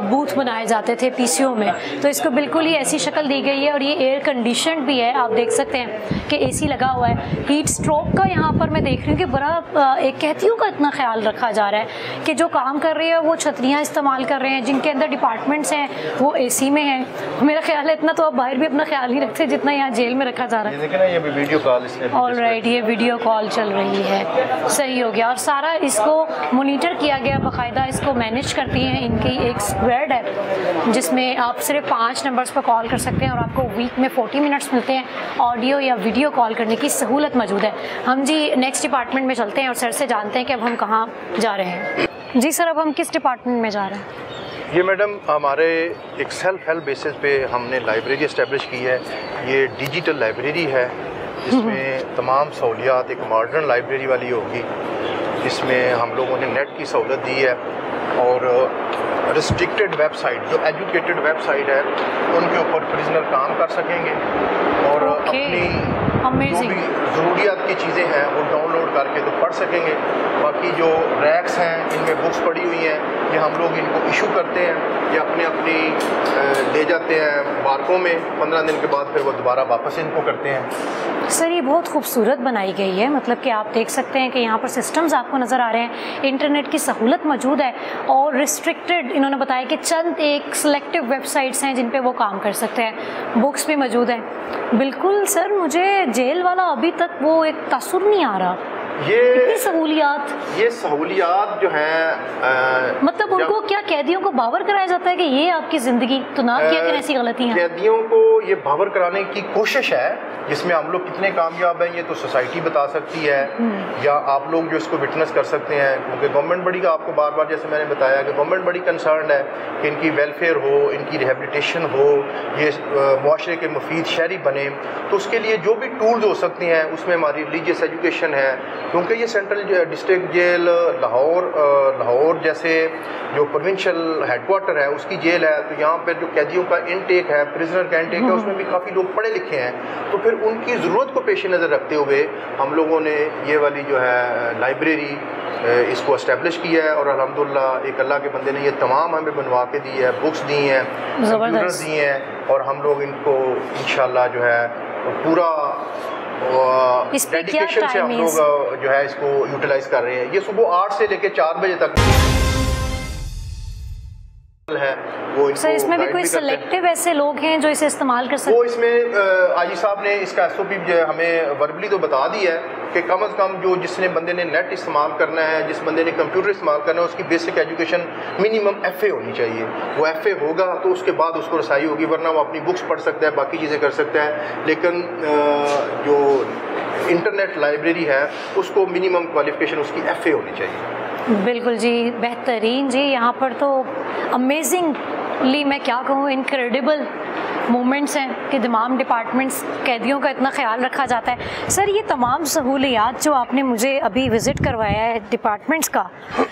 बूथ बनाए जाते थे पीसीओ में, तो इसको बिल्कुल ही ऐसी ऐसी शक्ल दी गई है और ये एयर कंडीशनड भी है। आप देख सकते हैं कि एसी लगा हुआ है। हीट स्ट्रोक का यहाँ पर मैं देख रही हूँ कि बड़ा एक कैदियों का इतना ख्याल रखा जा रहा है कि जो काम कर रहे हैं वो छतरियाँ इस्तेमाल कर रहे हैं, जिनके अंदर डिपार्टमेंट्स हैं वो एसी में हैं। मेरा ख्याल है इतना तो आप बाहर भी अपना ख्याल नहीं रखते जितना यहाँ जेल में रखा जा रहा है। देखिए ना, ये वीडियो कॉल ऑलराइट, ये वीडियो कॉल चल रही है, सही हो गया। और सारा इसको मॉनिटर किया गया, बाकायदा इसको मैनेज करती हैं। इनकी एक स्क्वाड है जिसमें आप सिर्फ 5 नंबर्स पर कॉल कर सकते हैं और आपको वीक में 40 मिनट्स मिलते हैं। ऑडियो या वीडियो कॉल करने की सहूलत मौजूद है। हम जी नेक्स्ट डिपार्टमेंट में चलते हैं और सर से जानते हैं कि अब हम कहाँ जा रहे हैं। जी सर, अब हम किस डिपार्टमेंट में जा रहे हैं? ये मैडम हमारे एक सेल्फ हेल्प बेसिस पे हमने लाइब्रेरी इस्टेब्लिश की है। ये डिजिटल लाइब्रेरी है जिसमें तमाम सहूलियात एक मॉडर्न लाइब्रेरी वाली होगी। इसमें हम लोगों ने नेट की सहूलत दी है और रिस्ट्रिक्टेड वेबसाइट, जो एजुकेटेड वेबसाइट है, उनके ऊपर प्रिजनर काम कर सकेंगे और अपनी जो भी ज़रूरियात की चीज़ें हैं वो डाउनलोड करके तो पढ़ सकेंगे। बाकी जो रैक्स हैं इनमें बुक्स पड़ी हुई हैं, ये हम लोग इनको इशू करते हैं, ये अपनी ले जाते हैं बारकों में। 15 दिन के बाद फिर वो दोबारा वापस इनको करते हैं। सर ये बहुत खूबसूरत बनाई गई है, मतलब कि आप देख सकते हैं कि यहाँ पर सिस्टम्स आपको नज़र आ रहे हैं, इंटरनेट की सहूलत मौजूद है और रिस्ट्रिक्टेड इन्होंने बताया कि चंद एक सिलेक्टिव वेबसाइट्स हैं जिन पे वो काम कर सकते हैं। बुक्स भी मौजूद हैं। बिल्कुल सर, मुझे जेल वाला अभी तक वो एक तासुर नहीं आ रहा। ये सहूलियात जो हैं मतलब उनको क्या कैदियों को बावर कराया जाता है कि ये आपकी ज़िंदगी तो ना किया करें ऐसी गलतियाँ? कैदियों को ये बावर कराने की कोशिश है, जिसमें हम लोग कितने कामयाब हैं ये तो सोसाइटी बता सकती है या आप लोग जो इसको विटनेस कर सकते हैं। क्योंकि गवर्नमेंट बड़ी, आपको बार बार जैसे मैंने बताया कि गवर्नमेंट बड़ी कंसर्न है कि इनकी वेलफेयर हो, इनकी रिहेबिलिटेशन हो, ये मुआशरे के मुफीद शहरी बने। तो उसके लिए जो भी टूल्स हो सकते हैं उसमें हमारी रिलीजियस एजुकेशन है। क्योंकि ये सेंट्रल डिस्ट्रिक्ट जेल लाहौर जैसे जो प्रोविंशियल हेडक्वार्टर है उसकी जेल है, तो यहाँ पर जो कैदियों का इनटेक है, प्रिजनर का इनटेक है, उसमें भी काफ़ी लोग पढ़े लिखे हैं। तो फिर उनकी ज़रूरत को पेश नज़र रखते हुए हम लोगों ने ये वाली जो है लाइब्रेरी इसको इस्टेब्लिश किया है और अल्हम्दुलिल्लाह एक अल्लाह के बंदे ने ये तमाम हमें बनवा के दी है, बुक्स दी हैं, कंप्यूटर्स दिए हैं और हम लोग इनको इंशाल्लाह जो है पूरा डेडिकेशन से हम लोग जो है इसको यूटिलाइज कर रहे हैं। ये सुबह 8 से लेकर 4 बजे तक है वो। सर इसमें भी कोई सिलेक्टिव ऐसे लोग हैं जो इसे इस्तेमाल कर सकते हैं? वो इसमें आईजी साहब ने इसका SOP हमें वर्बली तो बता दी है कि कम से कम जो जिसने बंदे ने नेट इस्तेमाल करना है, जिस बंदे ने कंप्यूटर इस्तेमाल करना है, उसकी बेसिक एजुकेशन मिनिमम FA होनी चाहिए। वो FA होगा तो उसके बाद उसको रसाई होगी, वरना वो अपनी बुक्स पढ़ सकता है, बाकी चीज़ें कर सकता है। लेकिन जो इंटरनेट लाइब्रेरी है उसको मिनिमम क्वालिफिकेशन उसकी FA होनी चाहिए। बिल्कुल जी, बेहतरीन जी। यहाँ पर तो अमेजिंगली मैं क्या कहूँ, इनक्रेडिबल मोमेंट्स हैं कि तमाम डिपार्टमेंट्स कैदियों का इतना ख्याल रखा जाता है। सर ये तमाम सहूलियात जो आपने मुझे अभी विज़िट करवाया है डिपार्टमेंट्स का,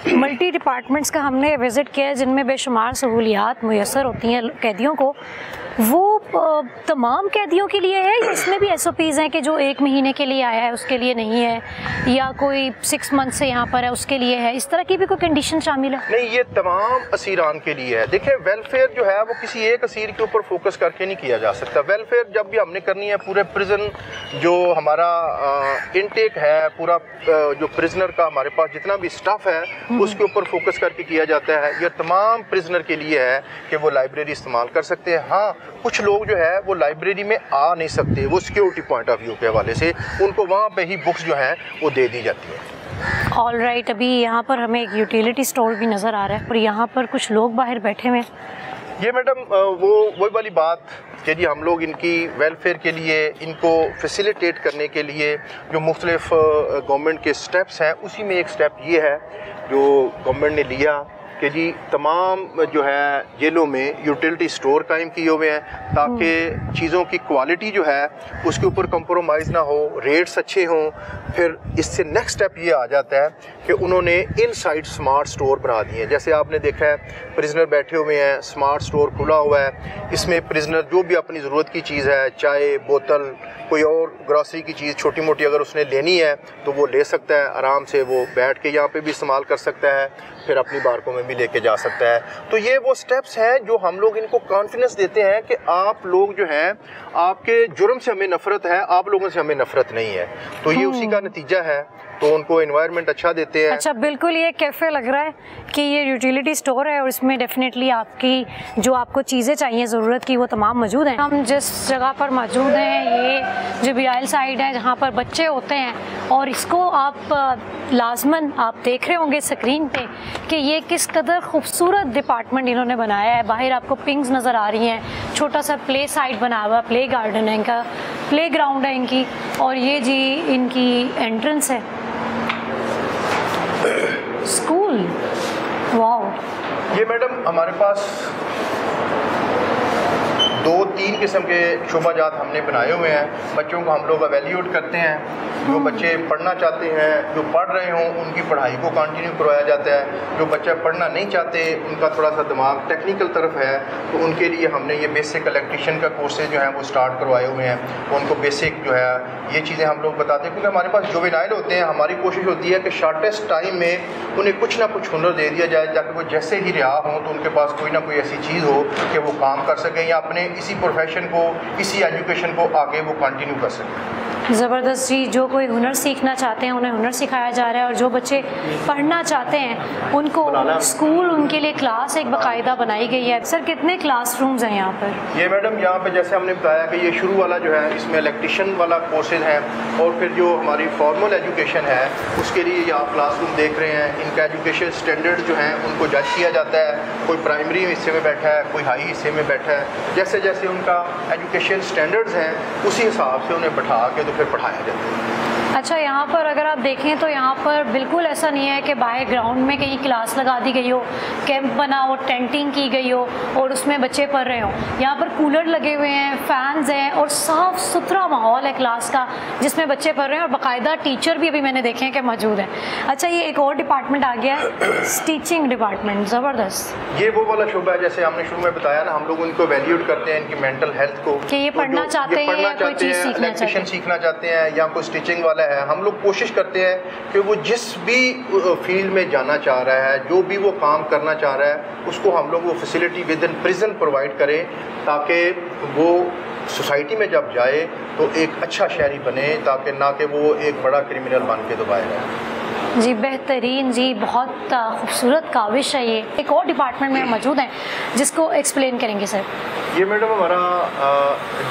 मल्टी डिपार्टमेंट्स का हमने विज़िट किया है जिनमें बेशुमार सहूलियात मुयस्सर होती हैं कैदियों को, वो तमाम कैदियों के लिए है या इसमें भी SOPs हैं कि जो 1 महीने के लिए आया है उसके लिए नहीं है, या कोई 6 मंथ से यहाँ पर है उसके लिए है? इस तरह की भी कोई कंडीशन शामिल है? नहीं, ये तमाम असीरान के लिए है। देखिए वेलफेयर जो है वो किसी एक असीर के ऊपर फोकस करके नहीं किया जा सकता। वेलफेयर जब भी हमने करनी है, पूरे प्रिजन जो हमारा इनटेक है, पूरा जो प्रिजनर का हमारे पास जितना भी स्टाफ है उसके ऊपर फोकस करके किया जाता है। ये तमाम प्रिजनर के लिए है कि वो लाइब्रेरी इस्तेमाल कर सकते हैं। हाँ, कुछ लोग जो है वो लाइब्रेरी में आ नहीं सकते, वो सिक्योरिटी पॉइंट ऑफ व्यू के हवाले से उनको वहाँ पे ही बुक्स जो हैं वो दे दी जाती है। ऑलराइट, अभी यहाँ पर हमें एक यूटिलिटी स्टोर भी नज़र आ रहा है और यहाँ पर कुछ लोग बाहर बैठे हुए हैं। ये मैडम वही वाली बात कि जी हम लोग इनकी वेलफेयर के लिए, इनको फैसिलिटेट करने के लिए जो मुख्तलिफ गवर्नमेंट के स्टेप्स हैं, उसी में एक स्टेप ये है जो गवर्नमेंट ने लिया कि जी तमाम जो है जेलों में यूटिलिटी स्टोर कायम किए हुए हैं ताकि चीज़ों की क्वालिटी जो है उसके ऊपर कंप्रोमाइज़ ना हो, रेट्स अच्छे हों। फिर इससे नेक्स्ट स्टेप ये आ जाता है कि उन्होंने इनसाइड स्मार्ट स्टोर बना दिए हैं। जैसे आपने देखा है प्रिजनर बैठे हुए हैं, स्मार्ट स्टोर खुला हुआ है, इसमें प्रिजनर जो भी अपनी ज़रूरत की चीज़ है, चाय, बोतल, कोई और ग्रॉसरी की चीज़ छोटी मोटी अगर उसने लेनी है तो वो ले सकता है आराम से, वो बैठ के यहाँ पे भी इस्तेमाल कर सकता है, फिर अपनी बारकों में भी लेके जा सकता है। तो ये वो स्टेप्स हैं जो हम लोग इनको कॉन्फिडेंस देते हैं कि आप लोग जो हैं, आपके जुर्म से हमें नफ़रत है, आप लोगों से हमें नफ़रत नहीं है। तो ये उसी का नतीजा है। तो उनको एनवायरनमेंट अच्छा देते हैं। अच्छा, बिल्कुल ये कैफ़े लग रहा है कि ये यूटिलिटी स्टोर है और इसमें डेफिनेटली आपकी जो आपको चीज़ें चाहिए ज़रूरत की वो तमाम मौजूद हैं। हम जिस जगह पर मौजूद हैं ये जो बीआईएल साइड है जहाँ पर बच्चे होते हैं, और इसको आप लाजमन आप देख रहे होंगे स्क्रीन पे कि ये किस कदर खूबसूरत डिपार्टमेंट इन्होंने बनाया है। बाहर आपको पिंग्स नज़र आ रही हैं, छोटा सा प्ले साइड बना हुआ, प्ले गार्डन है इनका, प्ले ग्राउंड है इनकी, और ये जी इनकी एंट्रेंस है स्कूल। वाह। ये मैडम हमारे पास 2-3 किस्म के शोबाजात हमने बनाए हुए हैं। बच्चों को हम लोग एवेल्यूएट करते हैं। जो बच्चे पढ़ना चाहते हैं, जो पढ़ रहे हों, उनकी पढ़ाई को कंटिन्यू करवाया जाता है। जो बच्चे पढ़ना नहीं चाहते, उनका थोड़ा सा दिमाग टेक्निकल तरफ है, तो उनके लिए हमने ये बेसिक इलेक्ट्रिशियन का कोर्सेज जो हैं वो स्टार्ट करवाए हुए हैं। तो उनको बेसिक जो है ये चीज़ें हम लोग बताते हैं, क्योंकि हमारे पास जुवेनाइल होते हैं। हमारी कोशिश होती है कि शॉर्टेस्ट टाइम में उन्हें कुछ ना कुछ हुनर दे दिया जाए, ताकि वो जैसे ही रिहा हों तो उनके पास कोई ना कोई ऐसी चीज़ हो कि वो काम कर सकें या अपने इसी प्रोफेशन को, इसी एजुकेशन को आगे वो कंटिन्यू कर सकें। ज़बरदस्त जी। जो कोई हुनर सीखना चाहते हैं उन्हें हुनर सिखाया जा रहा है, और जो बच्चे पढ़ना चाहते हैं उनको स्कूल, उनके लिए क्लास एक बाकायदा बनाई गई है। सर कितने क्लासरूम्स हैं यहाँ पर? ये मैडम यहाँ पे जैसे हमने बताया कि ये शुरू वाला जो है इसमें इलेक्ट्रिशियन वाला कोर्सेज है, और फिर जो हमारी फॉर्मल एजुकेशन है उसके लिए ये आप क्लासरूम देख रहे हैं। इनका एजुकेशन स्टैंडर्ड जो हैं उनको जज किया जाता है। कोई प्राइमरी हिस्से में बैठा है, कोई हाई हिस्से में बैठा है। जैसे जैसे उनका एजुकेशन स्टैंडर्ड्स हैं उसी हिसाब से उन्हें बैठा के तो फिर पढ़ाया जाता है। अच्छा, यहाँ पर अगर आप देखें तो यहाँ पर बिल्कुल ऐसा नहीं है कि बाहर ग्राउंड में कहीं क्लास लगा दी गई हो, कैंप बना हो, टेंटिंग की गई हो और उसमें बच्चे पढ़ रहे हों। यहाँ पर कूलर लगे हुए हैं, फैंस हैं और साफ़ सुथरा माहौल है क्लास का जिसमें बच्चे पढ़ रहे हैं, और बाकायदा टीचर भी अभी मैंने देखे हैं कि मौजूद है। अच्छा, ये एक और डिपार्टमेंट आ गया है, स्टिचिंग डिपार्टमेंट। ज़बरदस्त। ये वो वाला शोबा है जैसे हमने शुरू में बताया ना, हम लोग उनको वैल्यूड करते हैं इनकी मेंटल हेल्थ को, कि ये पढ़ना चाहते हैं, कोई चीज़ सीखना चाहते हैं या कोई स्टिचिंग वाला है। हम लोग कोशिश करते हैं कि वो जिस भी फील्ड में जाना चाह रहा है, जो भी वो काम करना चाह रहा है, उसको हम लोग वो facility with in prison provide करें, ताकि वो सोसाइटी में जब जाए तो एक अच्छा शहरी बने, ताकि ना कि वो एक बड़ा क्रिमिनल बन के दुबारा जाए। जी बेहतरीन जी, बहुत खूबसूरत काविश है। ये एक और डिपार्टमेंट में मौजूद हैं जिसको एक्सप्लेन करेंगे सर। ये मैडम हमारा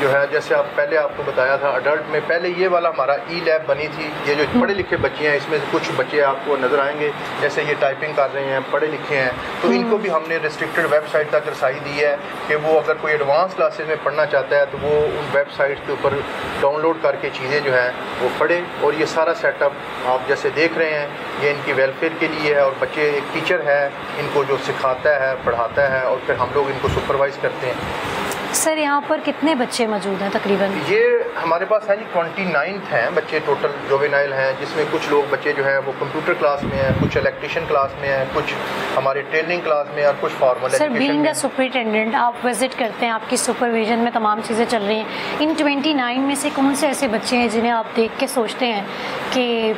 जो है, जैसे आप पहले आपको बताया था अडल्ट में, पहले ये वाला हमारा ई लैब बनी थी। ये जो पढ़े लिखे बच्चे हैं, इसमें से कुछ बच्चे आपको नज़र आएंगे जैसे ये टाइपिंग कर रहे हैं, पढ़े लिखे हैं, तो इनको भी हमने रिस्ट्रिक्टेड वेबसाइट तक रसाई दी है कि वो अगर कोई एडवांस क्लासेस में पढ़ना चाहता है तो वो उन वेबसाइट के ऊपर डाउनलोड करके चीज़ें जो हैं वो पढ़े। और ये सारा सेटअप आप जैसे देख रहे हैं, ये इनकी वेलफेयर के लिए है, और बच्चे एक टीचर है इनको जो सिखाता है, पढ़ाता है, और फिर हम लोग इनको सुपरवाइज़ करते हैं। सर यहाँ पर कितने बच्चे मौजूद हैं तकरीबन? ये हमारे पास हैं जी 29 हैं बच्चे टोटल जुवेनाइल हैं, जिसमें कुछ लोग बच्चे जो हैं वो कंप्यूटर क्लास में हैं, कुछ इलेक्ट्रिशियन क्लास में हैं, कुछ हमारे ट्रेनिंग क्लास में और कुछ फॉर्मल सर एजुकेशन में। बीइंग अ सुपरिटेंडेंट आप विजिट करते हैं, आपकी सुपरविजन में तमाम चीज़ें चल रही हैं। इन 29 में से कौन से ऐसे बच्चे हैं जिन्हें आप देख के सोचते हैं कि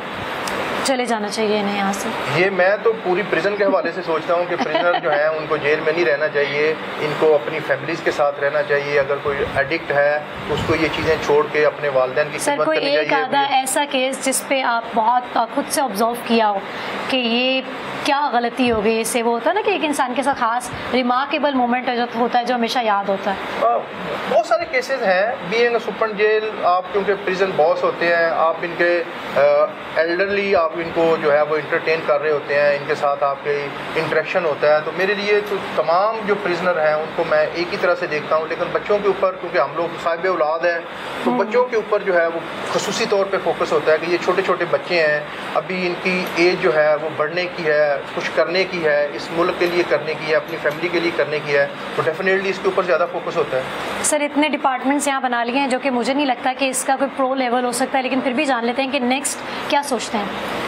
चले जाना चाहिए इन्हें यहाँ से? ये मैं तो पूरी प्रिजन के हवाले से सोचता हूँ कि प्रिजनर जो है उनको जेल में नहीं रहना चाहिए, इनको अपनी फैमिलीज के साथ रहना चाहिए। अगर कोई एडिक्ट है तो उसको ये चीज़ें छोड़ के अपने वालिदैन की खिदमत करनी चाहिए। सर कोई एक आधा ऐसा केस जिस पे आप बहुत खुद से ऑब्जर्व किया हो कि ये क्या गलती हो गई इससे, वो होता है ना कि एक इंसान के साथ खास रिमार्केबल मोमेंट होता है जो हमेशा याद होता है? बहुत सारे केसेस हैं। बीइंग सुपर जेल, आप क्योंकि प्रिजन बॉस होते हैं, आप इनके एल्डरली आप इनको जो है वो इंटरटेन कर रहे होते हैं, इनके साथ आपके इंटरेक्शन होता है। तो मेरे लिए तो तमाम जो प्रिजनर हैं उनको मैं एक ही तरह से देखता हूँ, लेकिन बच्चों के ऊपर क्योंकि हम लोग साहिब औलाद हैं तो बच्चों के ऊपर जो है वो खसूसी तौर पे फोकस होता है कि ये छोटे छोटे बच्चे हैं, अभी इनकी एज जो है वो बढ़ने की है, कुछ करने की है, इस मुल्क के लिए करने की है, अपनी फैमिली के लिए करने की है, तो डेफिनेटली इसके ऊपर ज़्यादा फोकस होता है। सर इतने डिपार्टमेंट्स यहाँ बना लिए हैं जो कि मुझे नहीं लगता कि इसका कोई प्रो लेवल हो सकता है, लेकिन फिर भी जान लेते हैं कि नेक्स्ट क्या सोचते हैं।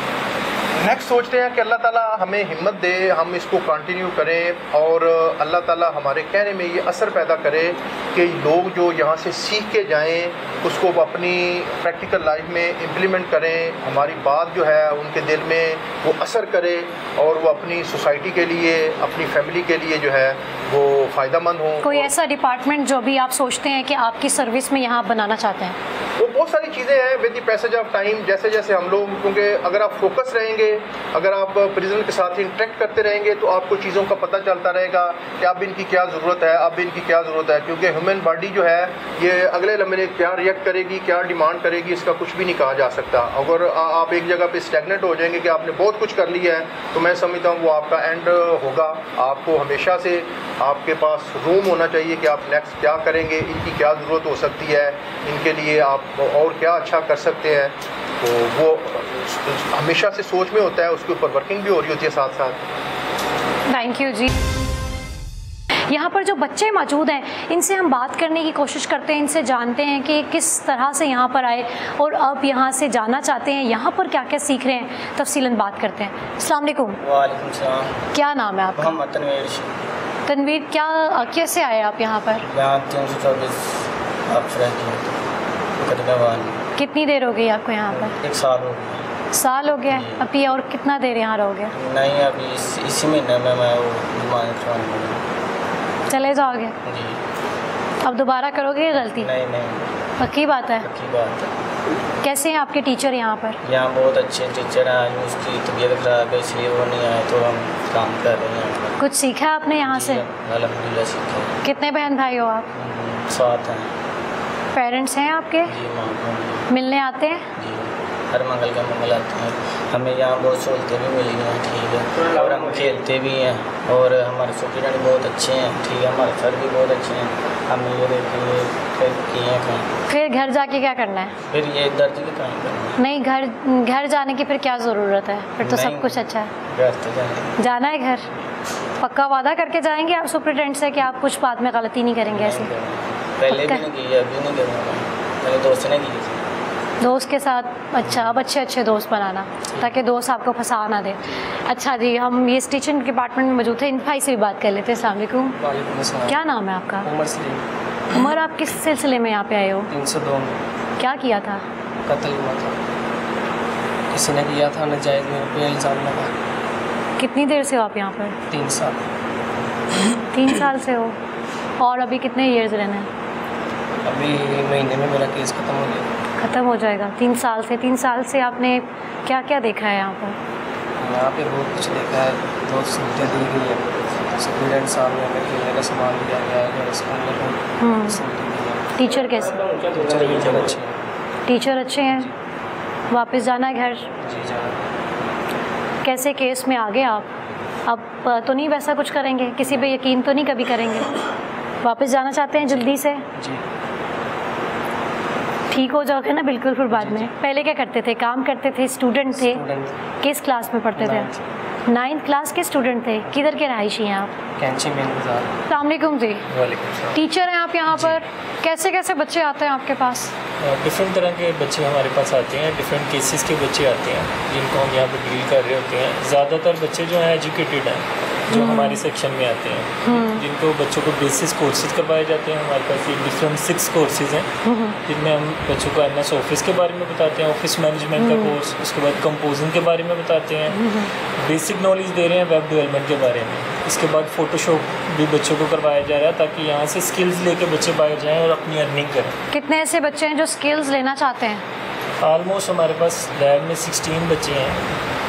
नेक्स्ट सोचते हैं कि अल्लाह ताला हमें हिम्मत दे, हम इसको कंटिन्यू करें और अल्लाह ताला हमारे कहने में ये असर पैदा करे कि लोग जो यहाँ से सीख के जाएं उसको वो अपनी प्रैक्टिकल लाइफ में इम्प्लीमेंट करें, हमारी बात जो है उनके दिल में वो असर करे और वो अपनी सोसाइटी के लिए, अपनी फैमिली के लिए जो है वो फ़ायदेमंद हो। कोई ऐसा डिपार्टमेंट जो भी आप सोचते हैं कि आपकी सर्विस में यहाँ बनाना चाहते हैं? वो बहुत सारी चीज़ें हैं with the passage of time, जैसे जैसे हम लोग, क्योंकि अगर आप फोकस रहेंगे, अगर आप प्रिजन के साथ इंटरेक्ट करते रहेंगे तो आपको चीज़ों का पता चलता रहेगा कि अब इनकी क्या ज़रूरत है, अब इनकी क्या ज़रूरत है, क्योंकि ह्यूमन बॉडी जो है ये अगले लम्हे क्या रिएक्ट करेगी, क्या डिमांड करेगी, इसका कुछ भी नहीं कहा जा सकता। अगर आप एक जगह पे स्टैग्नेंट हो जाएंगे कि आपने बहुत कुछ कर लिया है तो मैं समझता हूँ वो आपका एंड होगा। आपको हमेशा से आपके पास रूम होना चाहिए कि आप नेक्स्ट क्या करेंगे, इनकी क्या ज़रूरत हो सकती है, इनके लिए आप और क्या अच्छा कर सकते हैं, तो वो हमेशा से सोच में होता है, उसके ऊपर वर्किंग भी हो रही होती है साथ साथ। थैंक यू जी। यहाँ पर जो बच्चे मौजूद हैं इनसे हम बात करने की कोशिश करते हैं, इनसे जानते हैं कि किस तरह से यहाँ पर आए और अब यहाँ से जाना चाहते हैं, यहाँ पर क्या क्या सीख रहे हैं, तफसीलन बात करते हैं। अस्सलाम वालेकुम। वालेकुम सलाम। क्या नाम है आपका? मोहम्मद तनवीर। तनवीर, क्या कैसे आए आप यहाँ पर? यहाँ 324 कितनी देर हो गई आपको यहाँ पर? 1 साल हो गया। साल हो गया? अभी और कितना देर यहाँ रहोगे? नहीं, अभी इसी महीने में मैं वो जुबान करवाने चले जाओगे? जी। अब दोबारा करोगे गलती? नहीं नहीं, पक्की बात है? पक्की बात है। कैसे हैं आपके टीचर यहाँ पर? यहाँ बहुत अच्छे टीचर हैं। आज उसकी तबीयत खराब है इसलिए वो नहीं आए तो हम काम कर रहे हैं। कुछ सीखा आपने यहाँ से? अल्हम्दुलिल्लाह सीखा। कितने बहन भाई हो आप? 7 हैं। पेरेंट्स हैं आपके? जी, माँ। मिलने आते हैं? जी, हर मंगल का मंगल आते हैं। हमें यहाँ बहुत सहूलतें भी मिली हैं, ठीक है, और हम खेलते भी हैं और हमारे सुपरिटेंडेंट बहुत अच्छे हैं, ठीक है, हमारे सर भी बहुत अच्छे हैं। हम ये देखेंगे फिर किए हैं, फिर घर जाके क्या करना है? फिर ये दर्ज के काम करना है। नहीं, घर जाने की फिर क्या ज़रूरत है? फिर तो सब नहीं, कुछ अच्छा है। घर तो जाना है घर? पक्का वादा करके जाएंगे आप सुपरिटेंडेंट से कि आप कुछ बाद में गलती नहीं करेंगे ऐसे? पहले भी नहीं की, अभी नहीं करूँगा। पहले दोस्त ने की, दोस्त के साथ। अच्छा, अब अच्छे दोस्त बनाना ताकि दोस्त आपको फंसा ना दे। अच्छा जी, हम ये टीचिंग डिपार्टमेंट में मौजूद थे, इन भाई से भी बात कर लेते हैं। अस्सलाम वालेकुम। वालेकुम अस्सलाम। क्या नाम है आपका? उमर सलीम। उमर, आप किस सिलसिले में यहाँ पे आए हो? 302 में। क्या किया था? कत्ल हुआ था, किसी ने किया था, नाजायज़ मेरे पे इल्ज़ाम लगा। कितनी देर से हो आप यहाँ पर? 3 साल। 3 साल से हो। और अभी कितने ईयर्स रहना है? अभी महीने में मेरा केस ख़त्म हो गया। ख़त्म हो जाएगा? 3 साल से? 3 साल से आपने क्या क्या देखा है यहाँ पर? यहाँ पे बहुत कुछ देखा है, बहुत सुविधाएं दी गई है। स्टूडेंट सामने हमें खेलने का सामान दिया गया है, स्कूल में सुविधा दी है। टीचर कैसे? टीचर अच्छे हैं। टीचर अच्छे हैं। वापस जाना है घर? जी जाना। कैसे केस में आ गए आप? अब तो नहीं वैसा कुछ करेंगे? किसी पे यकीन तो नहीं कभी करेंगे? वापस जाना चाहते हैं जल्दी से? जी। ठीक हो जाओगे ना बिल्कुल फिर बाद में? पहले क्या करते थे? काम करते थे? स्टूडेंट थे? किस क्लास में पढ़ते थे? 9th क्लास के स्टूडेंट थे। किधर के रहायशी हैं आप? कैंची मेन बाजार। अस्सलाम वालेकुम जी। वालेकुम सलाम। टीचर हैं आप यहाँ पर? कैसे कैसे बच्चे आते हैं आपके पास? डिफरेंट तरह के बच्चे हमारे पास आते हैं, डिफरेंट केसेस के बच्चे आते हैं जिनको हम यहाँ पर डील कर रहे होते हैं। ज़्यादातर बच्चे जो हैं एजुकेटेड हैं, जो हमारे सेक्शन में आते हैं, जिनको बच्चों को बेसिस कोर्सेज करवाए जाते हैं। हमारे पास ये डिफरेंट 6 कोर्सेज हैं जिनमें हम बच्चों को MS ऑफिस के बारे में बताते हैं, ऑफिस मैनेजमेंट का कोर्स, उसके बाद कंपोजिंग के बारे में बताते हैं, बेसिक नॉलेज दे रहे हैं वेब डेवलपमेंट के बारे में। इसके बाद फ़ोटोशॉप भी बच्चों को करवाया जा रहा है ताकि यहाँ से स्किल्स लेके बच्चे बाहर जाएँ और अपनी अर्निंग करें। कितने ऐसे बच्चे हैं जो स्किल्स लेना चाहते हैं? ऑलमोस्ट हमारे पास लैब में 16 बच्चे हैं,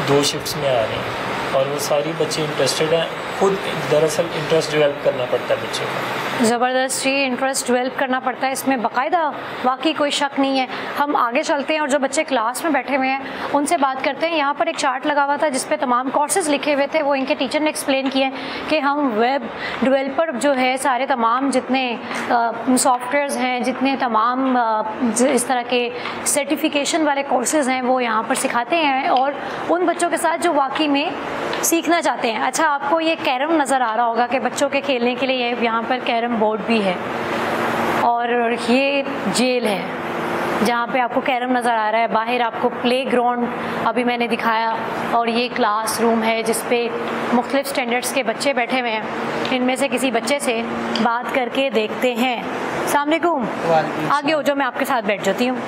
2 शिफ्ट्स में आ रहे हैं और वो सारी बच्चे इंटरेस्टेड हैं। खुद दरअसल इंटरेस्ट डेवलप करना पड़ता है बच्चे को। ज़बरदस्ती इंटरेस्ट डेवलप करना पड़ता है, इसमें बाकायदा वाकई कोई शक नहीं है। हम आगे चलते हैं और जो बच्चे क्लास में बैठे हुए हैं उनसे बात करते हैं। यहाँ पर एक चार्ट लगा हुआ था जिस पे तमाम कोर्सेज लिखे हुए थे, वो इनके टीचर ने एक्सप्लेन किए कि हम वेब डेवलपर जो है सारे तमाम जितने सॉफ्टवेयर्स हैं, जितने तमाम इस तरह के सर्टिफिकेशन वाले कोर्सेज़ हैं वो यहाँ पर सिखाते हैं और उन बच्चों के साथ जो वाकई में सीखना चाहते हैं। अच्छा, आपको ये कैरम नज़र आ रहा होगा कि बच्चों के खेलने के लिए यहाँ पर कैरम बोर्ड भी है और ये जेल है। जहाँ पे आपको कैरम नज़र आ रहा है, बाहर आपको प्ले ग्राउंड अभी मैंने दिखाया, और ये क्लास रूम है जिस पे मुख्तलिफ स्टैंडर्ड्स के बच्चे बैठे हुए हैं। इनमें से किसी बच्चे से बात करके देखते हैं। अस्सलाम वालेकुम, आगे हो जाओ, मैं आपके साथ बैठ जाती हूँ।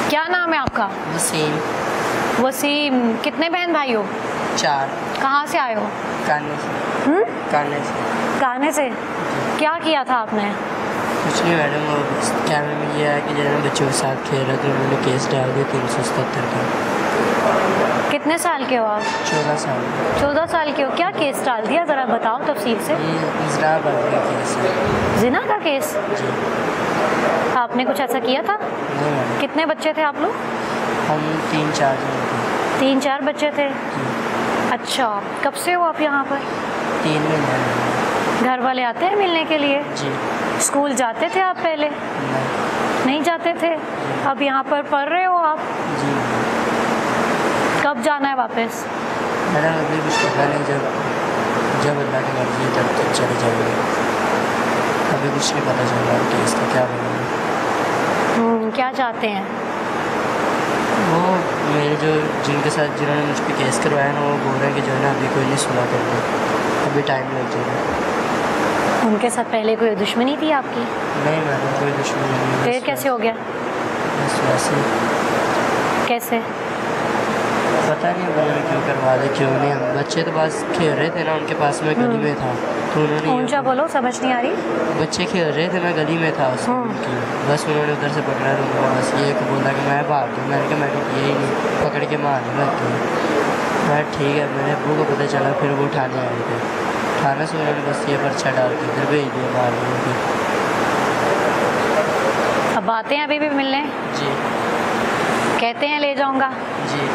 क्या नाम है आपका? वसीम। वसीम, कितने बहन भाई हो? 4। कहाँ से आए हो? काने से। काने से। काने से? क्या किया था आपने? कुछ नहीं मैडम, वो कैमरे में ये है कि जब बच्चों के साथ खेल रहे थे उन्होंने केस डाल दिया 377 का। कितने साल के हो आप? 14 साल। 14 साल के हो, क्या केस डाल दिया, ज़रा बताओ तफसील से। ये ज़िना का केस है। ज़िना का केस? जी। आपने कुछ ऐसा किया था? नहीं मैडम। कितने बच्चे थे आप लोग? हम 3-4 जन थे। 3-4 बच्चे थे? अच्छा, कब से हो आप यहाँ पर? 3 महीने। घर वाले आते हैं मिलने के लिए? जी। स्कूल जाते थे आप पहले? नहीं जाते थे। अब यहाँ पर पढ़ रहे हो आप? जी। कब जाना है वापस? मैडम अभी कुछ पता नहीं, जब अल्लाह की मर्जी है तब तक चले जाएंगे। अभी कुछ नहीं पता चल रहा कि इसका क्या बनेगा। क्या चाहते हैं? वो मेरे जो जिनके साथ जिन्होंने मुझ पर केस करवाया ना, वो बोल रहे हैं कि जो है ना अभी कोई नहीं सुना करना, अभी टाइम लग जाएगा। उनके साथ पहले कोई दुश्मनी थी आपकी? नहीं मैडम, कोई दुश्मनी नहीं। फिर कैसे हो गया? बस वैसे। कैसे? पता नहीं उन्होंने क्यों करवा दे, क्यों नहीं। हम बच्चे तो बस खेल रहे थे ना, उनके पास में गली में था तो उन्होंने। ऊंचा बोलो, समझ नहीं आ रही। बच्चे खेल रहे थे, मैं गली में था उसमें उनकी, बस उन्होंने उधर से पकड़ा तो उन्होंने बस ये बोला कि मैं भाग गया। मैंने कहा मैंने किया ही नहीं, पकड़ के मारने लग गए। मैं ठीक है, मेरे अब्बू को पता चला, फिर वो उठाने आए थे। थाने से उन्होंने बस ये पर्चा डाल के इधर भेज दिया मारने की। अब आते हैं अभी भी मिलने? जी। कहते हैं ले जाऊंगा? जी।